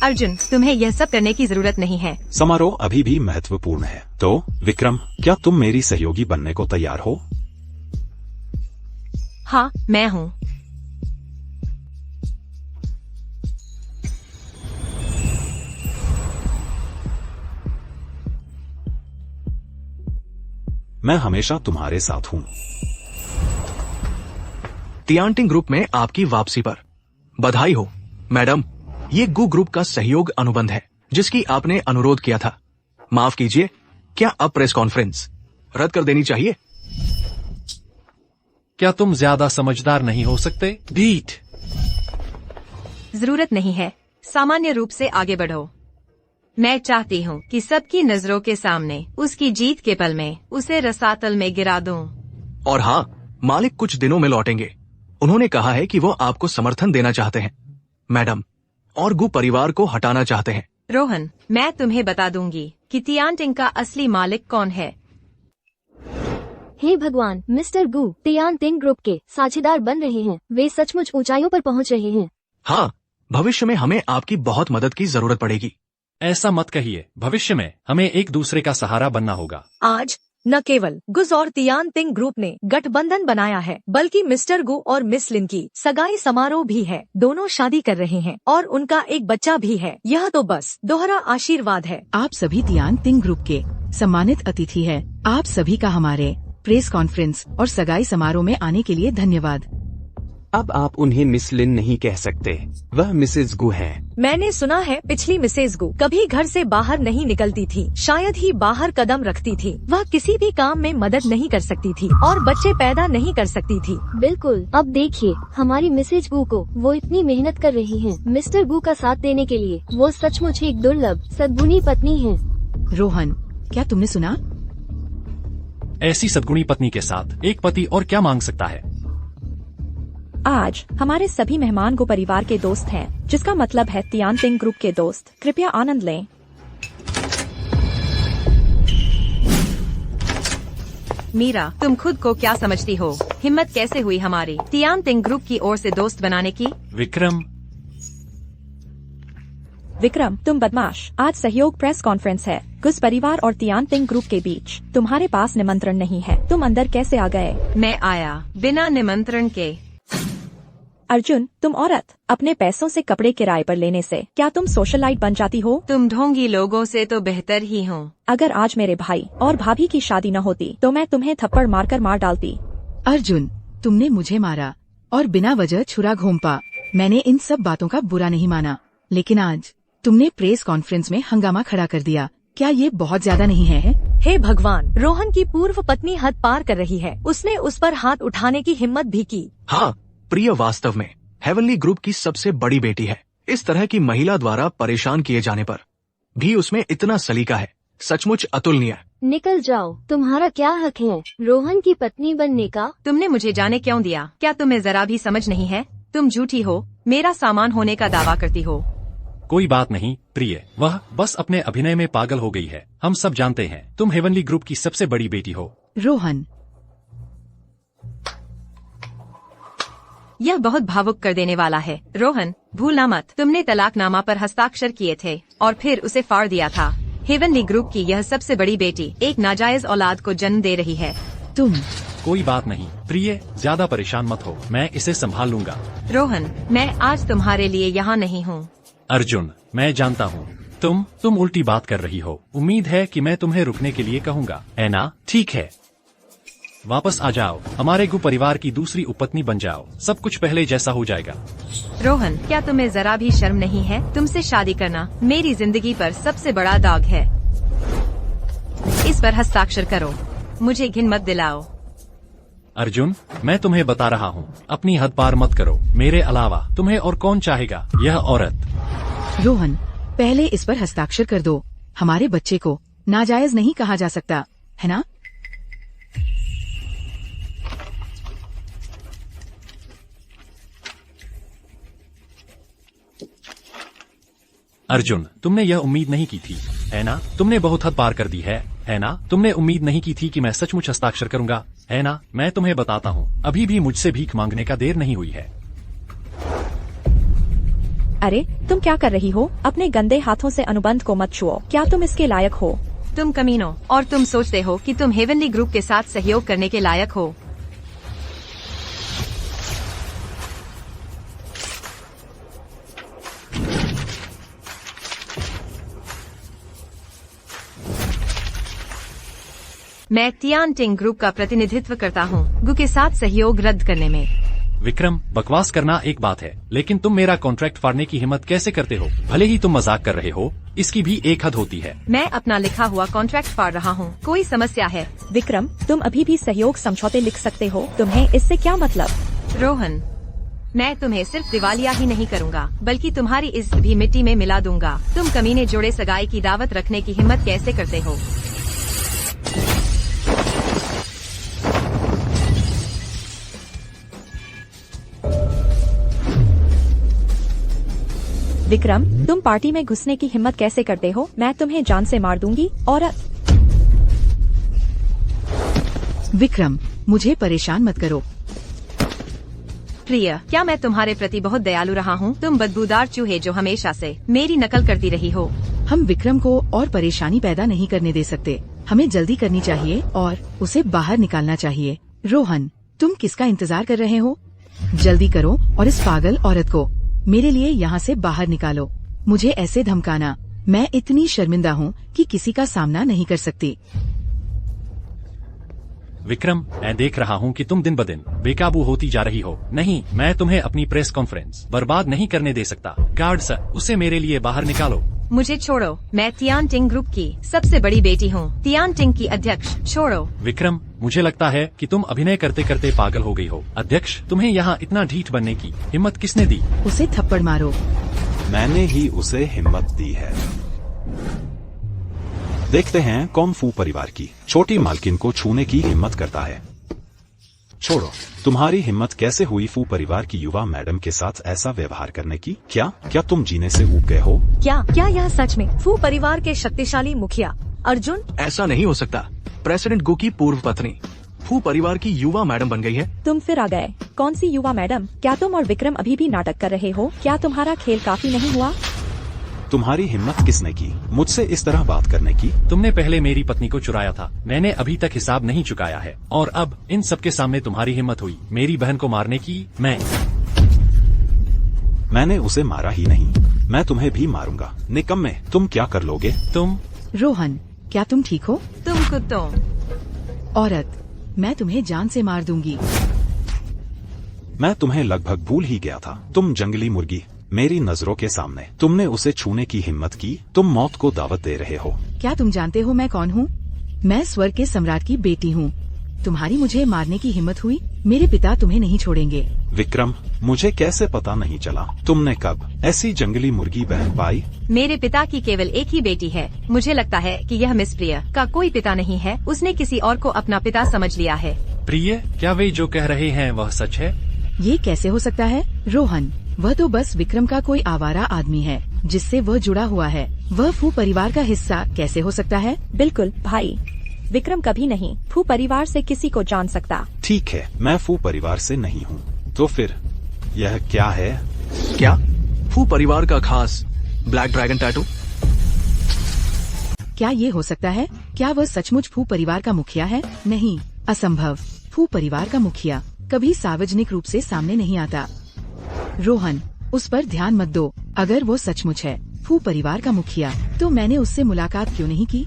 अर्जुन, तुम्हें यह सब करने की जरूरत नहीं है। समारोह अभी भी महत्वपूर्ण है। तो विक्रम, क्या तुम मेरी सहयोगी बनने को तैयार हो? हाँ, मैं हूँ। मैं हमेशा तुम्हारे साथ हूँ। तियांटिंग ग्रुप में आपकी वापसी पर बधाई हो, मैडम। ये गु ग्रुप का सहयोग अनुबंध है जिसकी आपने अनुरोध किया था। माफ कीजिए, क्या अब प्रेस कॉन्फ्रेंस रद्द कर देनी चाहिए? क्या तुम ज्यादा समझदार नहीं हो सकते? बीट। जरूरत नहीं है। सामान्य रूप से आगे बढ़ो। मैं चाहती हूँ कि सबकी नजरों के सामने उसकी जीत के पल में उसे रसातल में गिरा दूं। और हाँ, मालिक कुछ दिनों में लौटेंगे। उन्होंने कहा है कि वो आपको समर्थन देना चाहते हैं, मैडम, और गु परिवार को हटाना चाहते हैं। रोहन, मैं तुम्हें बता दूंगी कि तियांटिंग का असली मालिक कौन है। हे भगवान, मिस्टर गु तियांटिंग ग्रुप के साझेदार बन रहे हैं। वे सचमुच ऊंचाइयों पर पहुंच रहे हैं। हाँ, भविष्य में हमें आपकी बहुत मदद की जरूरत पड़ेगी। ऐसा मत कहिए। भविष्य में हमें एक दूसरे का सहारा बनना होगा। आज न केवल गुज और तियांटिंग ग्रुप ने गठबंधन बनाया है, बल्कि मिस्टर गु और मिस लिन की सगाई समारोह भी है। दोनों शादी कर रहे हैं और उनका एक बच्चा भी है। यह तो बस दोहरा आशीर्वाद है। आप सभी तियांटिंग ग्रुप के सम्मानित अतिथि हैं। आप सभी का हमारे प्रेस कॉन्फ्रेंस और सगाई समारोह में आने के लिए धन्यवाद। अब आप उन्हें मिस लिन नहीं कह सकते, वह मिसेज गु है। मैंने सुना है पिछली मिसेज गु कभी घर से बाहर नहीं निकलती थी, शायद ही बाहर कदम रखती थी। वह किसी भी काम में मदद नहीं कर सकती थी और बच्चे पैदा नहीं कर सकती थी। बिल्कुल, अब देखिए हमारी मिसेज गु को, वो इतनी मेहनत कर रही हैं मिस्टर गु का साथ देने के लिए। वो सचमुच एक दुर्लभ सद्गुणी पत्नी है। रोहन, क्या तुमने सुना? ऐसी सद्गुणी पत्नी के साथ एक पति और क्या मांग सकता है? आज हमारे सभी मेहमान गु परिवार के दोस्त हैं, जिसका मतलब है तियांटिंग ग्रुप के दोस्त। कृपया आनंद लें। मीरा, तुम खुद को क्या समझती हो? हिम्मत कैसे हुई हमारी तियांटिंग ग्रुप की ओर से दोस्त बनाने की? विक्रम, तुम बदमाश। आज सहयोग प्रेस कॉन्फ्रेंस है गुज परिवार और तियांटिंग ग्रुप के बीच। तुम्हारे पास निमंत्रण नहीं है। तुम अंदर कैसे आ गए? मैं आया बिना निमंत्रण के। अर्जुन, तुम औरत, अपने पैसों से कपड़े किराए पर लेने से क्या तुम सोशलाइट बन जाती हो? तुम ढोंगी लोगों से तो बेहतर ही हो। अगर आज मेरे भाई और भाभी की शादी न होती तो मैं तुम्हें थप्पड़ मारकर मार डालती। अर्जुन, तुमने मुझे मारा और बिना वजह छुरा घोंपा। मैंने इन सब बातों का बुरा नहीं माना, लेकिन आज तुमने प्रेस कॉन्फ्रेंस में हंगामा खड़ा कर दिया। क्या ये बहुत ज्यादा नहीं है? हे भगवान, रोहन की पूर्व पत्नी हद पार कर रही है। उसने उस पर हाथ उठाने की हिम्मत भी की। हाँ, प्रिय वास्तव में हेवनली ग्रुप की सबसे बड़ी बेटी है। इस तरह की महिला द्वारा परेशान किए जाने पर भी उसमें इतना सलीका है, सचमुच अतुलनीय। निकल जाओ, तुम्हारा क्या हक है रोहन की पत्नी बनने का? तुमने मुझे जाने क्यों दिया? क्या तुम्हें जरा भी समझ नहीं है? तुम झूठी हो, मेरा सामान होने का दावा करती हो। कोई बात नहीं प्रिय, वह बस अपने अभिनय में पागल हो गई है। हम सब जानते हैं तुम हेवनली ग्रुप की सबसे बड़ी बेटी हो। रोहन, यह बहुत भावुक कर देने वाला है। रोहन, भूलना मत, तुमने तलाकनामा पर हस्ताक्षर किए थे और फिर उसे फाड़ दिया था। हेवनली ग्रुप की यह सबसे बड़ी बेटी एक नाजायज औलाद को जन्म दे रही है। तुम कोई बात नहीं प्रिय, ज्यादा परेशान मत हो, मैं इसे संभाल लूंगा। रोहन, मैं आज तुम्हारे लिए यहाँ नहीं हूँ। अर्जुन, मैं जानता हूँ तुम उल्टी बात कर रही हो। उम्मीद है कि मैं तुम्हें रुकने के लिए कहूँगा, है ना? ठीक है, वापस आ जाओ, हमारे गु परिवार की दूसरी उपपत्नी बन जाओ, सब कुछ पहले जैसा हो जाएगा। रोहन, क्या तुम्हें जरा भी शर्म नहीं है? तुमसे शादी करना मेरी जिंदगी पर सबसे बड़ा दाग है। इस पर हस्ताक्षर करो, मुझे घिन मत दिलाओ। अर्जुन, मैं तुम्हें बता रहा हूँ, अपनी हद पार मत करो। मेरे अलावा तुम्हें और कौन चाहेगा यह औरत? रोहन, पहले इस पर हस्ताक्षर कर दो। हमारे बच्चे को नाजायज नहीं कहा जा सकता, है ना? अर्जुन, तुमने यह उम्मीद नहीं की थी, है ना? तुमने बहुत हद पार कर दी है ना? तुमने उम्मीद नहीं की थी कि मैं सचमुच हस्ताक्षर करूंगा, है ना? मैं तुम्हें बताता हूँ, अभी भी मुझसे भीख मांगने का देर नहीं हुई है। अरे, तुम क्या कर रही हो? अपने गंदे हाथों से अनुबंध को मत छुओ। क्या तुम इसके लायक हो? तुम कमीनो, और तुम सोचते हो कि तुम हेवनली ग्रुप के साथ सहयोग करने के लायक हो? मैं तियानटिंग ग्रुप का प्रतिनिधित्व करता हूँ गु के साथ सहयोग रद्द करने में। विक्रम, बकवास करना एक बात है, लेकिन तुम मेरा कॉन्ट्रैक्ट फाड़ने की हिम्मत कैसे करते हो? भले ही तुम मजाक कर रहे हो, इसकी भी एक हद होती है। मैं अपना लिखा हुआ कॉन्ट्रैक्ट फाड़ रहा हूँ, कोई समस्या है? विक्रम, तुम अभी भी सहयोग समझौते लिख सकते हो, तुम्हें इससे क्या मतलब? रोहन, मैं तुम्हें सिर्फ दिवालिया ही नहीं करूँगा, बल्कि तुम्हारी इज्जत भी मिट्टी में मिला दूंगा। तुम कमीने जोड़े सगाई की दावत रखने की हिम्मत कैसे करते हो? विक्रम, तुम पार्टी में घुसने की हिम्मत कैसे करते हो? मैं तुम्हें जान से मार दूंगी। औरत! विक्रम, मुझे परेशान मत करो। प्रिय, क्या मैं तुम्हारे प्रति बहुत दयालु रहा हूँ? तुम बदबूदार चूहे जो हमेशा से मेरी नकल करती रही हो। हम विक्रम को और परेशानी पैदा नहीं करने दे सकते। हमें जल्दी करनी चाहिए और उसे बाहर निकालना चाहिए। रोहन, तुम किसका इंतजार कर रहे हो? जल्दी करो और इस पागल औरत को मेरे लिए यहाँ से बाहर निकालो। मुझे ऐसे धमकाना, मैं इतनी शर्मिंदा हूँ कि किसी का सामना नहीं कर सकती। विक्रम, मैं देख रहा हूँ कि तुम दिन ब दिन बेकाबू होती जा रही हो। नहीं, मैं तुम्हें अपनी प्रेस कॉन्फ्रेंस बर्बाद नहीं करने दे सकता। गार्ड सर, उसे मेरे लिए बाहर निकालो। मुझे छोड़ो, मैं तियानटिंग ग्रुप की सबसे बड़ी बेटी हूँ, तियानटिंग की अध्यक्ष। छोड़ो। विक्रम, मुझे लगता है कि तुम अभिनय करते करते पागल हो गई हो। अध्यक्ष, तुम्हें यहाँ इतना ढीठ बनने की हिम्मत किसने दी? उसे थप्पड़ मारो। मैंने ही उसे हिम्मत दी है। देखते हैं कौन फू परिवार की छोटी मालकिन को छूने की हिम्मत करता है। छोड़ो, तुम्हारी हिम्मत कैसे हुई फू परिवार की युवा मैडम के साथ ऐसा व्यवहार करने की? क्या तुम जीने से ऊब गए हो? क्या यह सच में फू परिवार के शक्तिशाली मुखिया अर्जुन? ऐसा नहीं हो सकता। प्रेसिडेंट गु की पूर्व पत्नी फू परिवार की युवा मैडम बन गई है। तुम फिर आ गए। कौन सी युवा मैडम? क्या तुम और विक्रम अभी भी नाटक कर रहे हो? क्या तुम्हारा खेल काफी नहीं हुआ? तुम्हारी हिम्मत किसने की मुझसे इस तरह बात करने की? तुमने पहले मेरी पत्नी को चुराया था, मैंने अभी तक हिसाब नहीं चुकाया है, और अब इन सबके सामने तुम्हारी हिम्मत हुई मेरी बहन को मारने की। मैंने उसे मारा ही नहीं, मैं तुम्हें भी मारूंगा। निकम्मे, तुम क्या कर लोगे? तुम? रोहन, क्या तुम ठीक हो? तुम कुत्तों! औरत, मैं तुम्हें जान से मार दूंगी। मैं तुम्हें लगभग भूल ही गया था। तुम जंगली मुर्गी, मेरी नजरों के सामने तुमने उसे छूने की हिम्मत की। तुम मौत को दावत दे रहे हो। क्या तुम जानते हो मैं कौन हूँ? मैं स्वर्ग के सम्राट की बेटी हूँ। तुम्हारी मुझे मारने की हिम्मत हुई? मेरे पिता तुम्हें नहीं छोड़ेंगे। विक्रम, मुझे कैसे पता नहीं चला? तुमने कब ऐसी जंगली मुर्गी बहन पाई? मेरे पिता की केवल एक ही बेटी है। मुझे लगता है कि यह मिस प्रिय का कोई पिता नहीं है। उसने किसी और को अपना पिता समझ लिया है। प्रिय, क्या वे जो कह रहे हैं वह सच है? ये कैसे हो सकता है? रोहन, वह तो बस विक्रम का कोई आवारा आदमी है जिससे वह जुड़ा हुआ है। वह फू परिवार का हिस्सा कैसे हो सकता है? बिल्कुल भाई, विक्रम कभी नहीं फू परिवार से किसी को जान सकता। ठीक है, मैं फू परिवार से नहीं हूँ। तो फिर यह क्या है? क्या फू परिवार का खास ब्लैक ड्रैगन टैटू? क्या ये हो सकता है? क्या वह सचमुच फू परिवार का मुखिया है? नहीं, असंभव। फू परिवार का मुखिया कभी सार्वजनिक रूप से सामने नहीं आता। रोहन, उस पर ध्यान मत दो। अगर वो सचमुच है फू परिवार का मुखिया, तो तो मैंने उससे मुलाकात क्यों नहीं की?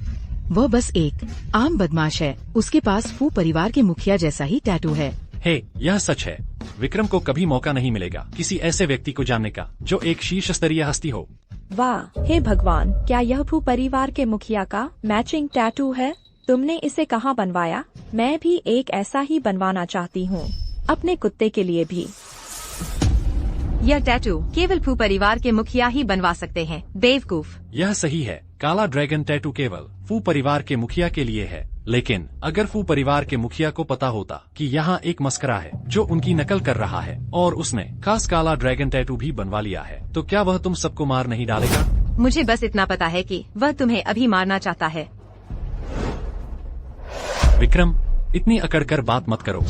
वह बस एक आम बदमाश है। उसके पास फू परिवार के मुखिया जैसा ही टैटू है। हे, यह सच है। विक्रम को कभी मौका नहीं मिलेगा किसी ऐसे व्यक्ति को जानने का जो एक शीर्ष स्तरीय हस्ती हो। वाह, हे भगवान, क्या यह फू परिवार के मुखिया का मैचिंग टैटू है? तुमने इसे कहाँ बनवाया? मैं भी एक ऐसा ही बनवाना चाहती हूँ, अपने कुत्ते के लिए भी। यह टैटू केवल फू परिवार के मुखिया ही बनवा सकते हैं, बेवकूफ। यह सही है। काला ड्रैगन टैटू केवल फू परिवार के मुखिया के लिए है। लेकिन अगर फू परिवार के मुखिया को पता होता कि यहाँ एक मस्करा है जो उनकी नकल कर रहा है और उसने खास काला ड्रैगन टैटू भी बनवा लिया है, तो क्या वह तुम सबको मार नहीं डालेगा? मुझे बस इतना पता है कि वह तुम्हें अभी मारना चाहता है। विक्रम, इतनी अकड़ कर बात मत करो।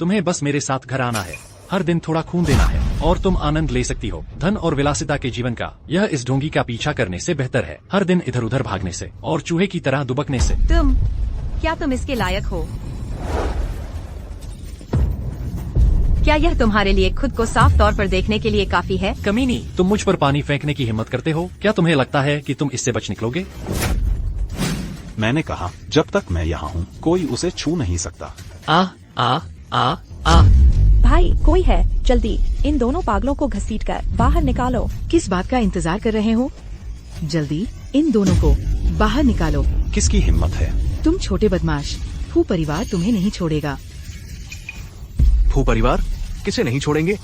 तुम्हें बस मेरे साथ घर आना है, हर दिन थोड़ा खून देना है और तुम आनंद ले सकती हो धन और विलासिता के जीवन का। यह इस ढोंगी का पीछा करने से बेहतर है, हर दिन इधर उधर भागने से और चूहे की तरह दुबकने से। क्या तुम इसके लायक हो? क्या यह तुम्हारे लिए खुद को साफ तौर पर देखने के लिए काफी है? कमीनी, तुम मुझ पर पानी फेंकने की हिम्मत करते हो? क्या तुम्हें लगता है कि तुम इससे बच निकलोगे? मैंने कहा जब तक मैं यहाँ हूँ कोई उसे छू नहीं सकता। आ आ आ आ भाई, कोई है, जल्दी इन दोनों पागलों को घसीटकर बाहर निकालो। किस बात का इंतजार कर रहे हो? जल्दी इन दोनों को बाहर निकालो। किसकी हिम्मत है? तुम छोटे बदमाश, फू परिवार तुम्हें नहीं छोड़ेगा। फू परिवार किसे नहीं छोड़ेंगे?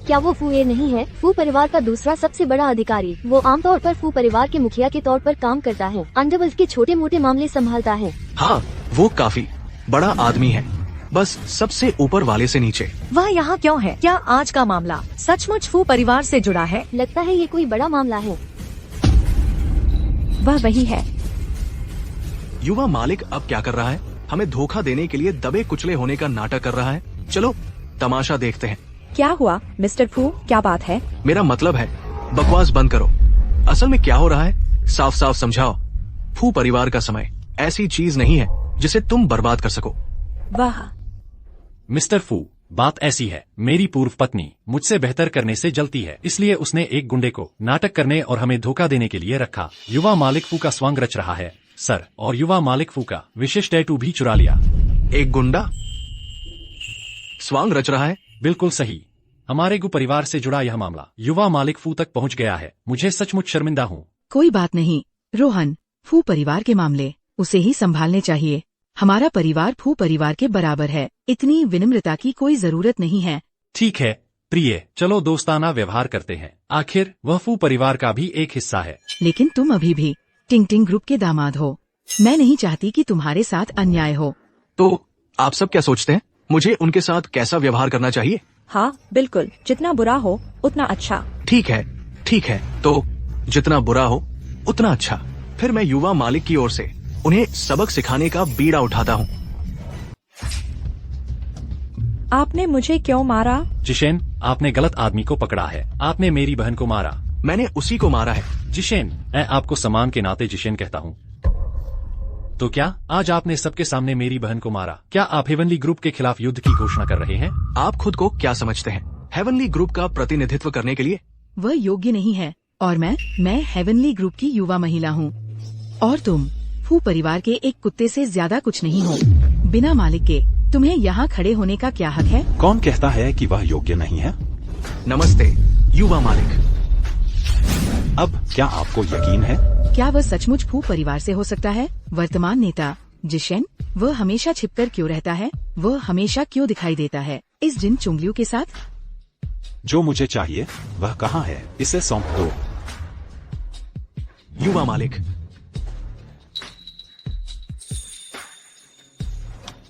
क्या वो फू ये नहीं है, फू परिवार का दूसरा सबसे बड़ा अधिकारी? वो आमतौर पर फू परिवार के मुखिया के तौर पर काम करता है, अंडरवर्ल्ड के छोटे मोटे मामले संभालता है। हाँ, वो काफी बड़ा आदमी है, बस सबसे ऊपर वाले से नीचे। वह यहाँ क्यों है? क्या आज का मामला सचमुच फू परिवार से जुड़ा है? लगता है ये कोई बड़ा मामला है। वह वही है। युवा मालिक अब क्या कर रहा है? हमें धोखा देने के लिए दबे कुचले होने का नाटक कर रहा है। चलो तमाशा देखते हैं। क्या हुआ मिस्टर फू, क्या बात है? मेरा मतलब है, बकवास बंद करो। असल में क्या हो रहा है साफ साफ समझाओ। फू परिवार का समय ऐसी चीज नहीं है जिसे तुम बर्बाद कर सको। वाह मिस्टर फू, बात ऐसी है, मेरी पूर्व पत्नी मुझसे बेहतर करने से जलती है, इसलिए उसने एक गुंडे को नाटक करने और हमें धोखा देने के लिए रखा। युवा मालिक फू का स्वांग रच रहा है सर, और युवा मालिक फू का विशेष टैटू भी चुरा लिया। एक गुंडा स्वांग रच रहा है? बिल्कुल सही। हमारे गु परिवार से जुड़ा यह मामला युवा मालिक फू तक पहुंच गया है। मुझे सचमुच शर्मिंदा हूँ। कोई बात नहीं रोहन, फू परिवार के मामले उसे ही संभालने चाहिए। हमारा परिवार फू परिवार के बराबर है, इतनी विनम्रता की कोई जरूरत नहीं है। ठीक है प्रिय, चलो दोस्ताना व्यवहार करते हैं, आखिर वह फू परिवार का भी एक हिस्सा है। लेकिन तुम अभी भी टिंग टिंग ग्रुप के दामाद हो। मैं नहीं चाहती कि तुम्हारे साथ अन्याय हो। तो आप सब क्या सोचते हैं, मुझे उनके साथ कैसा व्यवहार करना चाहिए? हाँ बिल्कुल, जितना बुरा हो उतना अच्छा। ठीक है, तो जितना बुरा हो उतना अच्छा। फिर मैं युवा मालिक की ओर से उन्हें सबक सिखाने का बीड़ा उठाता हूँ। आपने मुझे क्यों मारा? जिशेन, आपने गलत आदमी को पकड़ा है। आपने मेरी बहन को मारा। मैंने उसी को मारा है। जिशेन, मैं आपको सम्मान के नाते जिशेन कहता हूँ। तो क्या आज आपने सबके सामने मेरी बहन को मारा? क्या आप हेवनली ग्रुप के खिलाफ युद्ध की घोषणा कर रहे हैं? आप खुद को क्या समझते हैं हेवनली ग्रुप का प्रतिनिधित्व करने के लिए? वह योग्य नहीं है और मैं हेवनली ग्रुप की युवा महिला हूँ और तुम फू परिवार के एक कुत्ते से ज्यादा कुछ नहीं हो। बिना मालिक के तुम्हें यहाँ खड़े होने का क्या हक है? कौन कहता है कि वह योग्य नहीं है? नमस्ते युवा मालिक। अब क्या आपको यकीन है? क्या वह सचमुच फू परिवार से हो सकता है? वर्तमान नेता जिशेन, वह हमेशा छिपकर क्यों रहता है? वह हमेशा क्यों दिखाई देता है इस जिन चुंगलियों के साथ? जो मुझे चाहिए वह कहाँ है? इसे सौंप दो। युवा मालिक।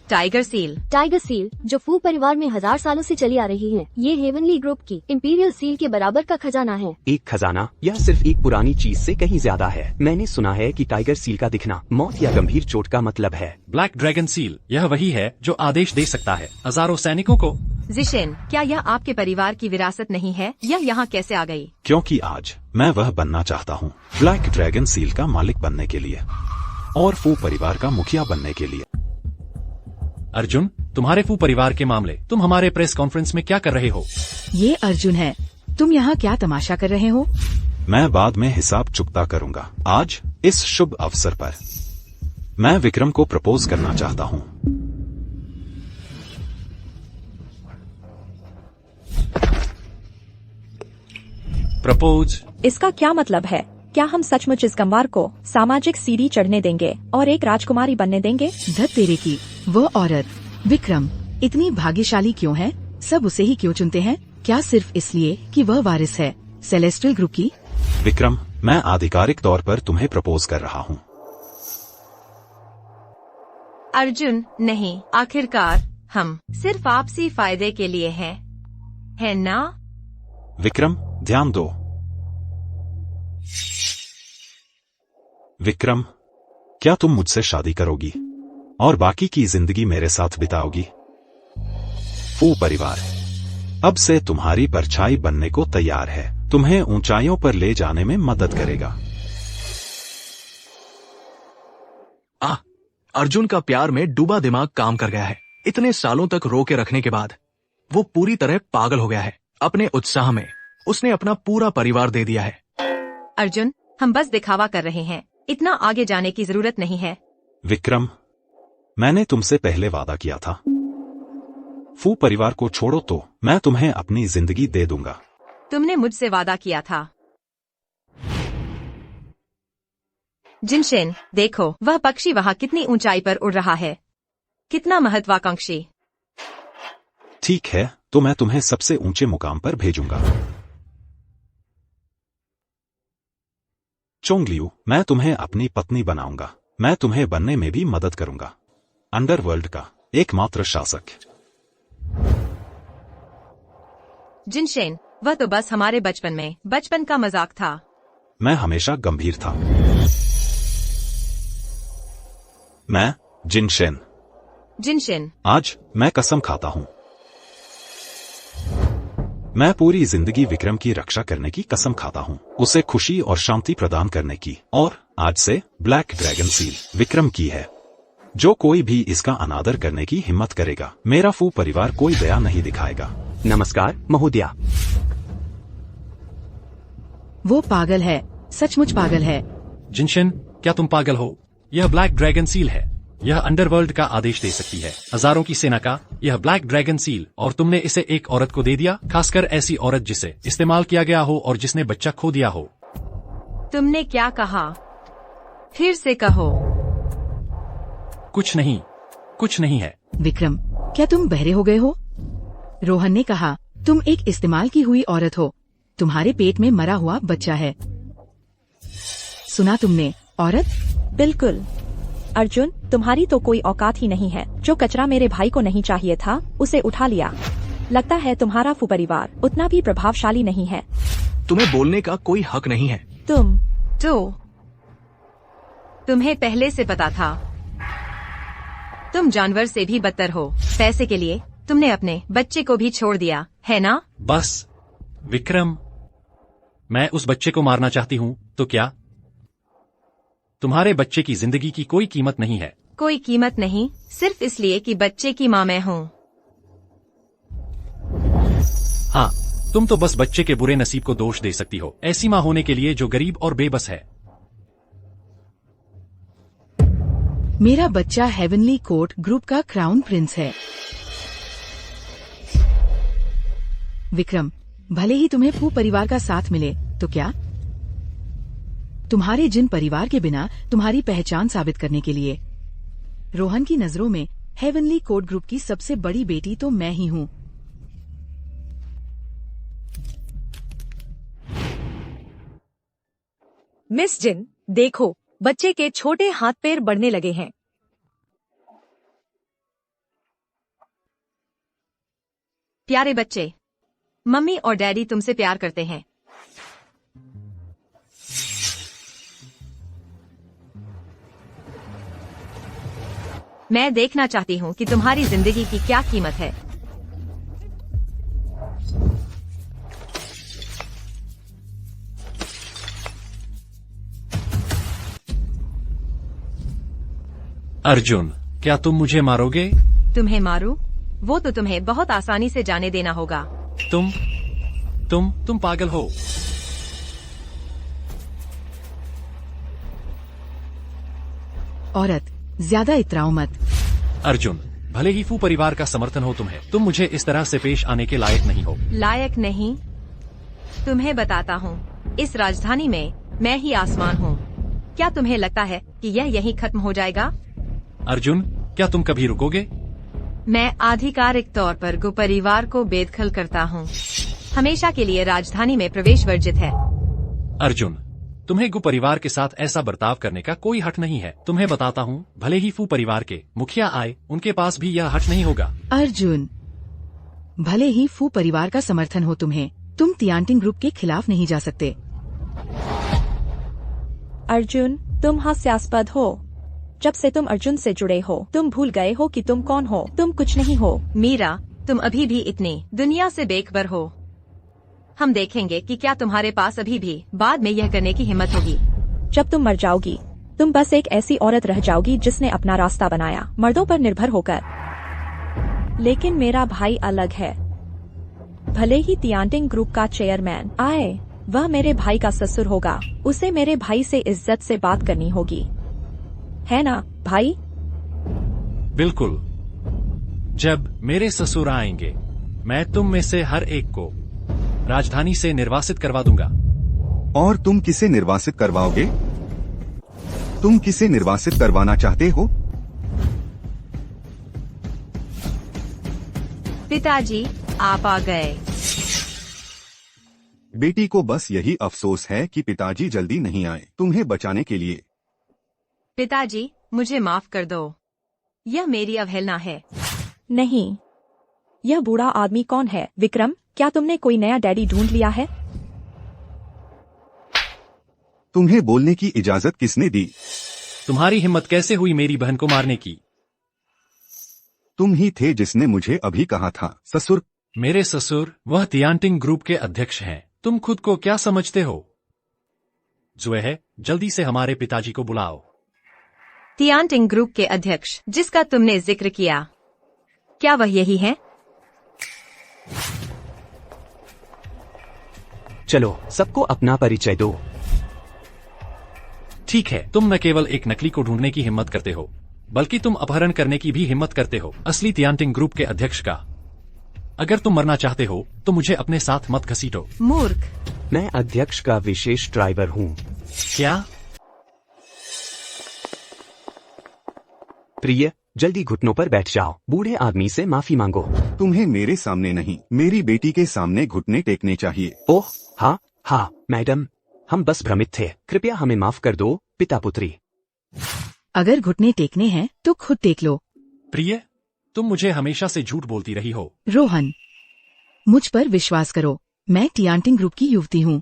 Tiger seal. टाइगर सील जो फू परिवार में 1000 सालों से चली आ रही है। ये हेवनली ग्रुप की इंपीरियल सील के बराबर का खजाना है। एक खजाना? यह सिर्फ एक पुरानी चीज से कहीं ज्यादा है। मैंने सुना है कि टाइगर सील का दिखना मौत या गंभीर चोट का मतलब है। ब्लैक ड्रैगन सील, यह वही है जो आदेश दे सकता है हजारों सैनिकों को। जिशेन, क्या यह आपके परिवार की विरासत नहीं है? यह यहाँ कैसे आ गई? क्योंकि आज मैं वह बनना चाहता हूँ, ब्लैक ड्रैगन सील का मालिक बनने के लिए और फू परिवार का मुखिया बनने के लिए। अर्जुन, तुम्हारे फू परिवार के मामले तुम हमारे प्रेस कॉन्फ्रेंस में क्या कर रहे हो? ये अर्जुन है। तुम यहाँ क्या तमाशा कर रहे हो? मैं बाद में हिसाब चुकता करूंगा। आज इस शुभ अवसर पर मैं विक्रम को प्रपोज करना चाहता हूं। प्रपोज। इसका क्या मतलब है? क्या हम सचमुच इस गंवार को सामाजिक सीढ़ी चढ़ने देंगे और एक राजकुमारी बनने देंगे? धत तेरे की, वो औरत विक्रम इतनी भाग्यशाली क्यों है? सब उसे ही क्यों चुनते हैं? क्या सिर्फ इसलिए कि वह वारिस है सेलेस्टियल ग्रुप की? विक्रम, मैं आधिकारिक तौर पर तुम्हें प्रपोज कर रहा हूं। अर्जुन, नहीं, आखिरकार हम सिर्फ आपसी फायदे के लिए हैं, है ना? विक्रम, ध्यान दो। विक्रम, क्या तुम मुझसे शादी करोगी और बाकी की जिंदगी मेरे साथ बिताओगी? फू परिवार अब से तुम्हारी परछाई बनने को तैयार है, तुम्हें ऊंचाइयों पर ले जाने में मदद करेगा। अर्जुन का प्यार में डूबा दिमाग काम कर गया है। इतने सालों तक रो के रखने के बाद वो पूरी तरह पागल हो गया है। अपने उत्साह में उसने अपना पूरा परिवार दे दिया है। अर्जुन, हम बस दिखावा कर रहे हैं, इतना आगे जाने की जरूरत नहीं है। विक्रम, मैंने तुमसे पहले वादा किया था, फू परिवार को छोड़ो तो मैं तुम्हें अपनी जिंदगी दे दूंगा। तुमने मुझसे वादा किया था। जिनशेन, देखो वह पक्षी वहाँ कितनी ऊंचाई पर उड़ रहा है, कितना महत्वाकांक्षी। ठीक है, तो मैं तुम्हें सबसे ऊंचे मुकाम पर भेजूंगा। चोंगलियू, मैं तुम्हें अपनी पत्नी बनाऊंगा। मैं तुम्हें बनने में भी मदद करूंगा, अंडरवर्ल्ड का एकमात्र शासक। जिनशेन, वह तो बस हमारे बचपन का मजाक था। मैं हमेशा गंभीर था। मैं जिनशेन, आज मैं कसम खाता हूं, मैं पूरी जिंदगी विक्रम की रक्षा करने की कसम खाता हूं, उसे खुशी और शांति प्रदान करने की। और आज से ब्लैक ड्रैगन सील विक्रम की है। जो कोई भी इसका अनादर करने की हिम्मत करेगा, मेरा फू परिवार कोई दया नहीं दिखाएगा। नमस्कार महोदया। वो पागल है, सचमुच पागल है। जिनशन, क्या तुम पागल हो? यह ब्लैक ड्रैगन सील है। यह अंडरवर्ल्ड का आदेश दे सकती है, हजारों की सेना का यह ब्लैक ड्रैगन सील, और तुमने इसे एक औरत को दे दिया, खासकर ऐसी औरत जिसे इस्तेमाल किया गया हो और जिसने बच्चा खो दिया हो। तुमने क्या कहा? फिर से कहो। कुछ नहीं है। विक्रम, क्या तुम बहरे हो गए हो? रोहन ने कहा तुम एक इस्तेमाल की हुई औरत हो, तुम्हारे पेट में मरा हुआ बच्चा है। सुना तुमने, औरत? बिल्कुल। अर्जुन, तुम्हारी तो कोई औकात ही नहीं है। जो कचरा मेरे भाई को नहीं चाहिए था उसे उठा लिया। लगता है तुम्हारा फू परिवार उतना भी प्रभावशाली नहीं है। तुम्हें बोलने का कोई हक नहीं है। तुम्हें पहले से पता था। तुम जानवर से भी बदतर हो। पैसे के लिए तुमने अपने बच्चे को भी छोड़ दिया, है ना? बस विक्रम, मैं उस बच्चे को मारना चाहती हूँ तो क्या? तुम्हारे बच्चे की जिंदगी की कोई कीमत नहीं है। कोई कीमत नहीं, सिर्फ इसलिए कि बच्चे की माँ मैं हूँ। हाँ, तुम तो बस बच्चे के बुरे नसीब को दोष दे सकती हो, ऐसी माँ होने के लिए जो गरीब और बेबस है। मेरा बच्चा हेवनली कोर्ट ग्रुप का क्राउन प्रिंस है। विक्रम, भले ही तुम्हें फू परिवार का साथ मिले तो क्या? तुम्हारे जिन परिवार के बिना तुम्हारी पहचान साबित करने के लिए। रोहन की नजरों में हेवनली कोर्ट ग्रुप की सबसे बड़ी बेटी तो मैं ही हूँ। मिस जिन, देखो बच्चे के छोटे हाथ पैर बढ़ने लगे हैं। प्यारे बच्चे, मम्मी और डैडी तुमसे प्यार करते हैं। मैं देखना चाहती हूँ कि तुम्हारी जिंदगी की क्या कीमत है। अर्जुन, क्या तुम मुझे मारोगे? तुम्हें मारूं? वो तो तुम्हें बहुत आसानी से जाने देना होगा। तुम पागल हो। औरत, ज्यादा इतराओ मत। अर्जुन, भले ही फू परिवार का समर्थन हो तुम्हें, तुम मुझे इस तरह से पेश आने के लायक नहीं हो। लायक नहीं? तुम्हें बताता हूँ, इस राजधानी में मैं ही आसमान हूँ। क्या तुम्हें लगता है कि यह यहीं खत्म हो जाएगा? अर्जुन, क्या तुम कभी रुकोगे? मैं आधिकारिक तौर पर गु परिवार को बेदखल करता हूँ। हमेशा के लिए राजधानी में प्रवेश वर्जित है। अर्जुन, तुम्हें गु परिवार के साथ ऐसा बर्ताव करने का कोई हक नहीं है। तुम्हें बताता हूँ, भले ही फू परिवार के मुखिया आए, उनके पास भी यह हक नहीं होगा। अर्जुन, भले ही फू परिवार का समर्थन हो तुम्हें, तुम तियांटिंग ग्रुप के खिलाफ नहीं जा सकते। अर्जुन, तुम हास्यास्पद हो। जब से तुम अर्जुन से जुड़े हो, तुम भूल गए हो कि तुम कौन हो। तुम कुछ नहीं हो। मीरा, तुम अभी भी इतनी दुनिया से बेखबर हो। हम देखेंगे कि क्या तुम्हारे पास अभी भी बाद में यह करने की हिम्मत होगी। जब तुम मर जाओगी, तुम बस एक ऐसी औरत रह जाओगी जिसने अपना रास्ता बनाया, मर्दों पर निर्भर होकर। लेकिन मेरा भाई अलग है। भले ही तियांटिंग ग्रुप का चेयरमैन आए, वह मेरे भाई का ससुर होगा। उसे मेरे भाई से इज्जत से बात करनी होगी, है ना भाई? बिल्कुल। जब मेरे ससुर आएंगे, मैं तुम में से हर एक को राजधानी से निर्वासित करवा दूंगा। और तुम किसे निर्वासित करवाओगे? तुम किसे निर्वासित करवाना चाहते हो? पिताजी, आप आ गए। बेटी को बस यही अफसोस है कि पिताजी जल्दी नहीं आए तुम्हें बचाने के लिए। पिताजी, मुझे माफ कर दो। यह मेरी अवहेलना है। नहीं, यह बूढ़ा आदमी कौन है? विक्रम, क्या तुमने कोई नया डैडी ढूंढ लिया है? तुम्हें बोलने की इजाजत किसने दी? तुम्हारी हिम्मत कैसे हुई मेरी बहन को मारने की? तुम ही थे जिसने मुझे अभी कहा था। ससुर? मेरे ससुर वह तियांटिंग ग्रुप के अध्यक्ष हैं। तुम खुद को क्या समझते हो? जो है, जल्दी से हमारे पिताजी को बुलाओ। तियांटिंग ग्रुप के अध्यक्ष जिसका तुमने जिक्र किया, क्या वह यही है? चलो, सबको अपना परिचय दो। ठीक है, तुम न केवल एक नकली को ढूंढने की हिम्मत करते हो, बल्कि तुम अपहरण करने की भी हिम्मत करते हो, असली तियांटिंग ग्रुप के अध्यक्ष का। अगर तुम मरना चाहते हो तो मुझे अपने साथ मत घसीटो। मूर्ख, मैं अध्यक्ष का विशेष ड्राइवर हूँ। क्या? प्रिय, जल्दी घुटनों पर बैठ जाओ। बूढ़े आदमी से माफी मांगो। तुम्हें मेरे सामने नहीं, मेरी बेटी के सामने घुटने टेकने चाहिए। ओह हाँ हाँ मैडम, हम बस भ्रमित थे। कृपया हमें माफ कर दो पिता पुत्री। अगर घुटने टेकने हैं तो खुद टेक लो। प्रिय, तुम मुझे हमेशा से झूठ बोलती रही हो। रोहन, मुझ पर विश्वास करो, मैं तियांटिंग ग्रुप की युवती हूँ।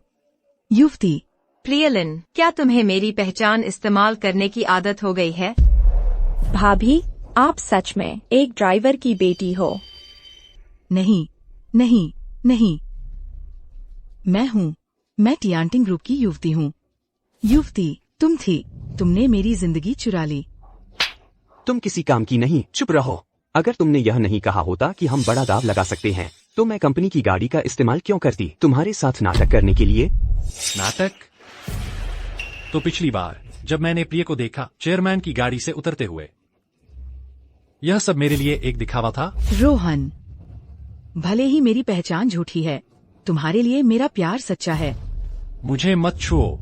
युवती? प्रियलिन, क्या तुम्हें मेरी पहचान इस्तेमाल करने की आदत हो गई है? भाभी, आप सच में एक ड्राइवर की बेटी हो? नहीं नहीं नहीं, मैं तियांटिंग ग्रुप की युवती हूँ। युवती तुम थी, तुमने मेरी जिंदगी चुरा ली। तुम किसी काम की नहीं, चुप रहो। अगर तुमने यह नहीं कहा होता कि हम बड़ा दाव लगा सकते हैं, तो मैं कंपनी की गाड़ी का इस्तेमाल क्यों करती? तुम्हारे साथ नाटक करने के लिए। नाटक? तो पिछली बार जब मैंने प्रिय को देखा चेयरमैन की गाड़ी से उतरते हुए, यह सब मेरे लिए एक दिखावा था। रोहन, भले ही मेरी पहचान झूठी है, तुम्हारे लिए मेरा प्यार सच्चा है। मुझे मत छुओ।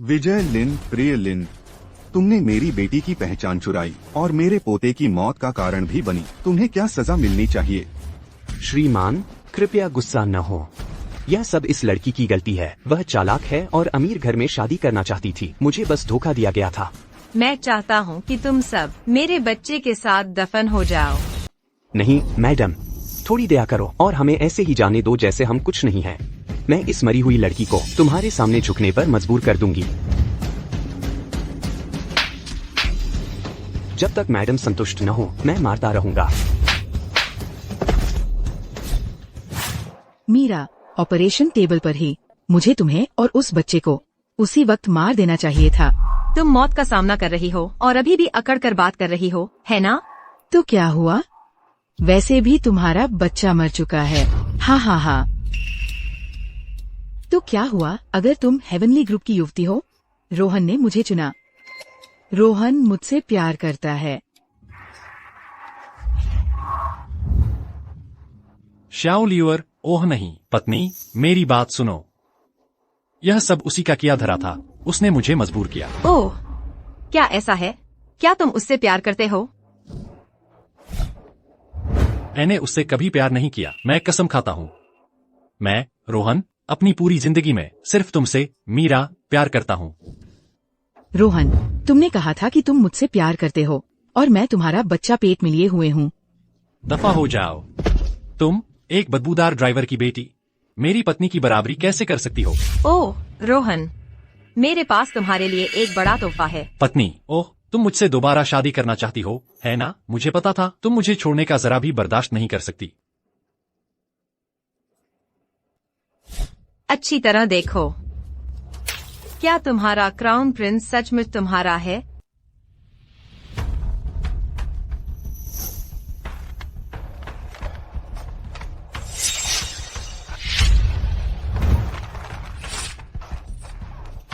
विजय लिन, प्रिय लिन, तुमने मेरी बेटी की पहचान चुराई और मेरे पोते की मौत का कारण भी बनी। तुम्हें क्या सजा मिलनी चाहिए? श्रीमान, कृपया गुस्सा न हो। यह सब इस लड़की की गलती है। वह चालाक है और अमीर घर में शादी करना चाहती थी। मुझे बस धोखा दिया गया था। मैं चाहता हूँ कि तुम सब मेरे बच्चे के साथ दफन हो जाओ। नहीं मैडम, थोड़ी दया करो और हमें ऐसे ही जाने दो जैसे हम कुछ नहीं हैं। मैं इस मरी हुई लड़की को तुम्हारे सामने झुकने पर मजबूर कर दूंगी। जब तक मैडम संतुष्ट न हो, मैं मारता रहूंगा। मीरा, ऑपरेशन टेबल पर ही मुझे तुम्हें और उस बच्चे को उसी वक्त मार देना चाहिए था। तुम मौत का सामना कर रही हो और अभी भी अकड़ कर बात कर रही हो, है ना? तो क्या हुआ? वैसे भी तुम्हारा बच्चा मर चुका है। हाँ हाँ हाँ। तो क्या हुआ अगर तुम हेवनली ग्रुप की युवती हो? रोहन ने मुझे चुना, रोहन मुझसे प्यार करता है। श्याओ लियर, ओह नहीं पत्नी, मेरी बात सुनो। यह सब उसी का किया धरा था, उसने मुझे मजबूर किया। ओह, क्या ऐसा है? क्या तुम उससे प्यार करते हो? मैंने उससे कभी प्यार नहीं किया, मैं कसम खाता हूँ। मैं, रोहन, अपनी पूरी जिंदगी में सिर्फ तुमसे, मीरा, प्यार करता हूँ। रोहन, तुमने कहा था कि तुम मुझसे प्यार करते हो और मैं तुम्हारा बच्चा पेट में लिए हुए हूँ। दफा हो जाओ। तुम एक बदबूदार ड्राइवर की बेटी मेरी पत्नी की बराबरी कैसे कर सकती हो? ओह रोहन, मेरे पास तुम्हारे लिए एक बड़ा तोहफा है। पत्नी, ओह, तुम मुझसे दोबारा शादी करना चाहती हो, है ना? मुझे पता था तुम मुझे छोड़ने का जरा भी बर्दाश्त नहीं कर सकती। अच्छी तरह देखो, क्या तुम्हारा क्राउन प्रिंस सचमुच तुम्हारा है?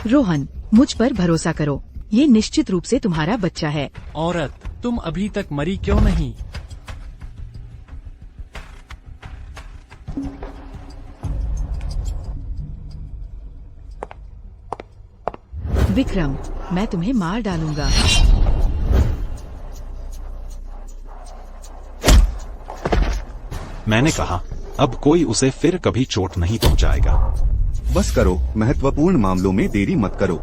रोहन, मुझ पर भरोसा करो, ये निश्चित रूप से तुम्हारा बच्चा है। औरत, तुम अभी तक मरी क्यों नहीं? विक्रम, मैं तुम्हें मार डालूंगा। मैंने कहा, अब कोई उसे फिर कभी चोट नहीं पहुंचाएगा। बस करो, महत्वपूर्ण मामलों में देरी मत करो।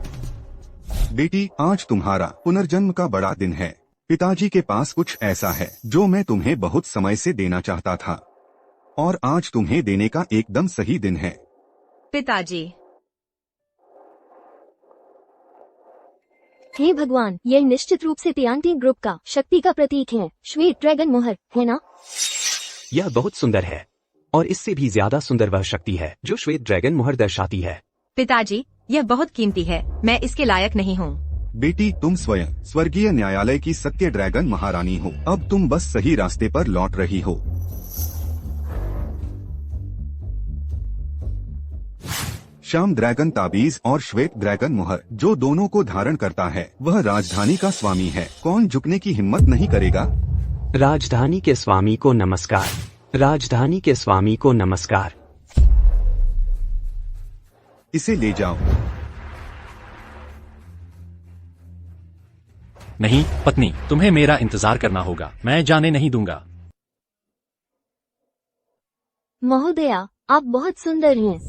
बेटी, आज तुम्हारा पुनर्जन्म का बड़ा दिन है। पिताजी के पास कुछ ऐसा है जो मैं तुम्हें बहुत समय से देना चाहता था, और आज तुम्हें देने का एकदम सही दिन है। पिताजी। हे भगवान, यह निश्चित रूप से तियांटिंग ग्रुप का शक्ति का प्रतीक है। श्वेत ड्रैगन मोहर, है ना? यह बहुत सुंदर है, और इससे भी ज्यादा सुंदर वह शक्ति है जो श्वेत ड्रैगन मोहर दर्शाती है। पिताजी, यह बहुत कीमती है, मैं इसके लायक नहीं हूँ। बेटी, तुम स्वयं स्वर्गीय न्यायालय की सत्य ड्रैगन महारानी हो। अब तुम बस सही रास्ते पर लौट रही हो। श्याम ड्रैगन ताबीज और श्वेत ड्रैगन मुहर जो दोनों को धारण करता है, वह राजधानी का स्वामी है। कौन झुकने की हिम्मत नहीं करेगा? राजधानी के स्वामी को नमस्कार। राजधानी के स्वामी को नमस्कार। इसे ले जाओ। नहीं पत्नी, तुम्हें मेरा इंतजार करना होगा, मैं जाने नहीं दूंगा। महोदया, आप बहुत सुंदर हैं।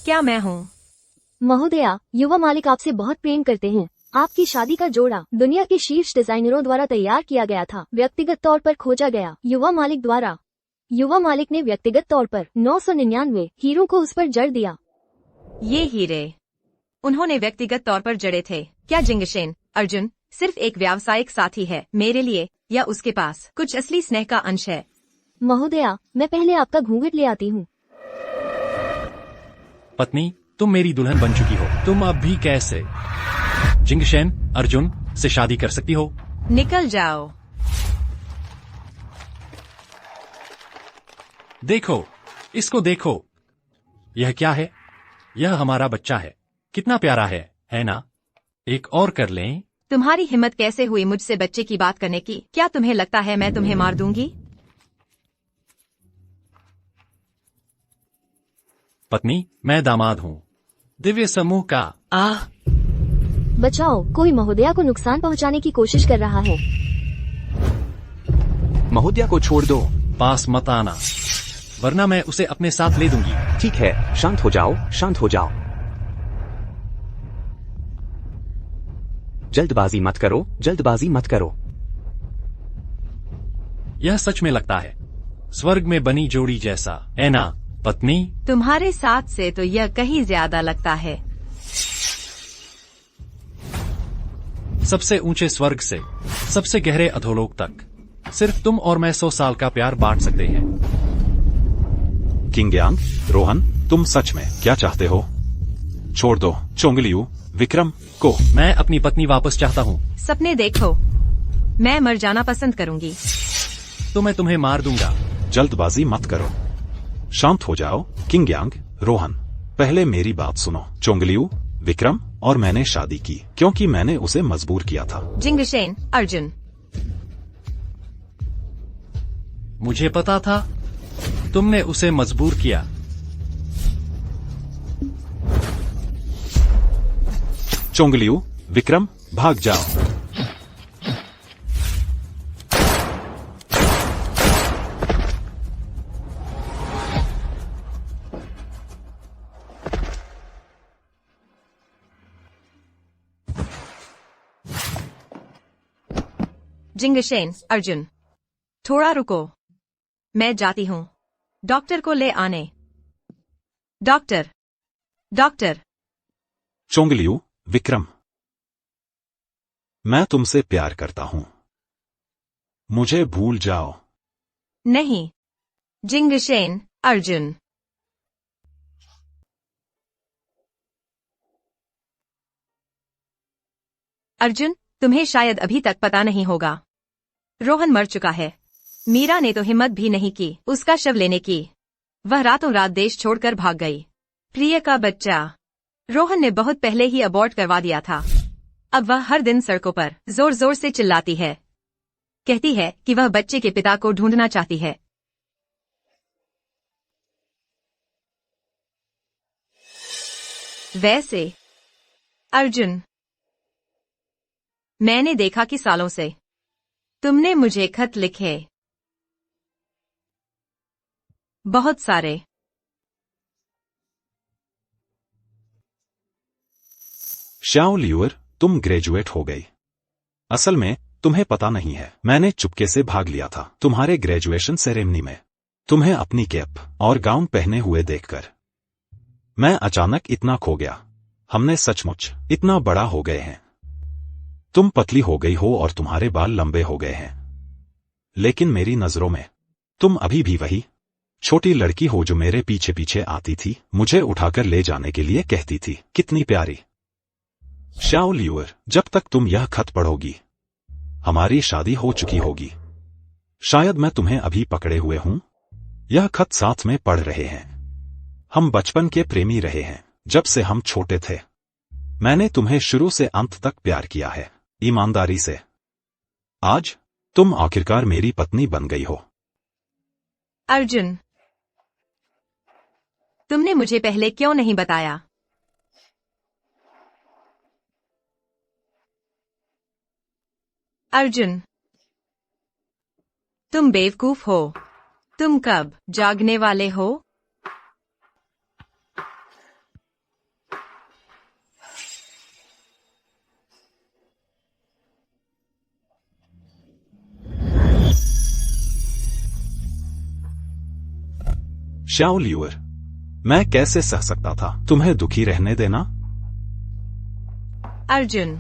क्या मैं हूँ? महोदया, युवा मालिक आपसे बहुत प्रेम करते हैं। आपकी शादी का जोड़ा दुनिया के शीर्ष डिजाइनरों द्वारा तैयार किया गया था, व्यक्तिगत तौर पर खोजा गया युवा मालिक द्वारा। युवा मालिक ने व्यक्तिगत तौर पर 999 हीरो को उस पर जड़ दिया। ये हीरे उन्होंने व्यक्तिगत तौर पर जड़े थे। क्या जिंगशेन अर्जुन सिर्फ एक व्यावसायिक साथी है मेरे लिए, या उसके पास कुछ असली स्नेह का अंश है? महोदया, मैं पहले आपका घूंघट ले आती हूँ। पत्नी, तुम मेरी दुल्हन बन चुकी हो, तुम अब भी कैसे जिंगशेन अर्जुन से शादी कर सकती हो? निकल जाओ। देखो, इसको देखो। यह क्या है? यह हमारा बच्चा है। कितना प्यारा है ना? एक और कर लें? तुम्हारी हिम्मत कैसे हुई मुझसे बच्चे की बात करने की? क्या तुम्हें लगता है मैं तुम्हें मार दूंगी? पत्नी, मैं दामाद हूँ, दिव्य समूह का। बचाओ, कोई महोदया को नुकसान पहुंचाने की कोशिश कर रहा है। महोदया को छोड़ दो। पास मत आना, वरना मैं उसे अपने साथ ले दूंगी। ठीक है, शांत हो जाओ, शांत हो जाओ। जल्दबाजी मत करो, जल्दबाजी मत करो। यह सच में लगता है स्वर्ग में बनी जोड़ी जैसा, है ना पत्नी? तुम्हारे साथ से तो यह कहीं ज्यादा लगता है। सबसे ऊंचे स्वर्ग से सबसे गहरे अधोलोक तक सिर्फ तुम और मैं 100 साल का प्यार बांट सकते हैं। किंग यांग, रोहन, तुम सच में क्या चाहते हो? छोड़ दो चोंगलियू, विक्रम को। मैं अपनी पत्नी वापस चाहता हूँ। सपने देखो, मैं मर जाना पसंद करूंगी। तो मैं तुम्हें मार दूंगा। जल्दबाजी मत करो, शांत हो जाओ। किंग यांग, रोहन, पहले मेरी बात सुनो। चोंगलियू, विक्रम, और मैंने शादी की क्योंकि मैंने उसे मजबूर किया था। जिंगशेन, अर्जुन। मुझे पता था तुमने उसे मजबूर किया। चोंगलियू, विक्रम, भाग जाओ। जिंगशेन, अर्जुन। थोड़ा रुको, मैं जाती हूँ। डॉक्टर को ले आने। Doctor, doctor. चोंगलियू, विक्रम, मैं तुमसे प्यार करता हूं, मुझे भूल जाओ। नहीं। जिंगशेन, अर्जुन। अर्जुन, तुम्हें शायद अभी तक पता नहीं होगा, रोहन मर चुका है। मीरा ने तो हिम्मत भी नहीं की उसका शव लेने की। वह रातों रात देश छोड़कर भाग गई। प्रिय का बच्चा रोहन ने बहुत पहले ही अबॉर्ट करवा दिया था। अब वह हर दिन सड़कों पर जोर जोर से चिल्लाती है, कहती है कि वह बच्चे के पिता को ढूंढना चाहती है। वैसे अर्जुन, मैंने देखा कि सालों से तुमने मुझे खत लिखे, बहुत सारे। शाओ लियूर, तुम ग्रेजुएट हो गई। असल में तुम्हें पता नहीं है, मैंने चुपके से भाग लिया था तुम्हारे ग्रेजुएशन सेरेमनी में, तुम्हें अपनी कैप और गाउन पहने हुए देखकर। मैं अचानक इतना खो गया। हमने सचमुच इतना बड़ा हो गए हैं। तुम पतली हो गई हो और तुम्हारे बाल लंबे हो गए हैं, लेकिन मेरी नजरों में तुम अभी भी वही छोटी लड़की हो जो मेरे पीछे पीछे आती थी, मुझे उठाकर ले जाने के लिए कहती थी, कितनी प्यारी। शाओ लियूर, जब तक तुम यह खत पढ़ोगी हमारी शादी हो चुकी होगी। शायद मैं तुम्हें अभी पकड़े हुए हूं। यह खत साथ में पढ़ रहे हैं। हम बचपन के प्रेमी रहे हैं, जब से हम छोटे थे। मैंने तुम्हें शुरू से अंत तक प्यार किया है, ईमानदारी से। आज तुम आखिरकार मेरी पत्नी बन गई हो। अर्जुन, तुमने मुझे पहले क्यों नहीं बताया? अर्जुन, तुम बेवकूफ हो। तुम कब जागने वाले हो? शाओ लियूर, मैं कैसे सह सकता था तुम्हें दुखी रहने देना? अर्जुन,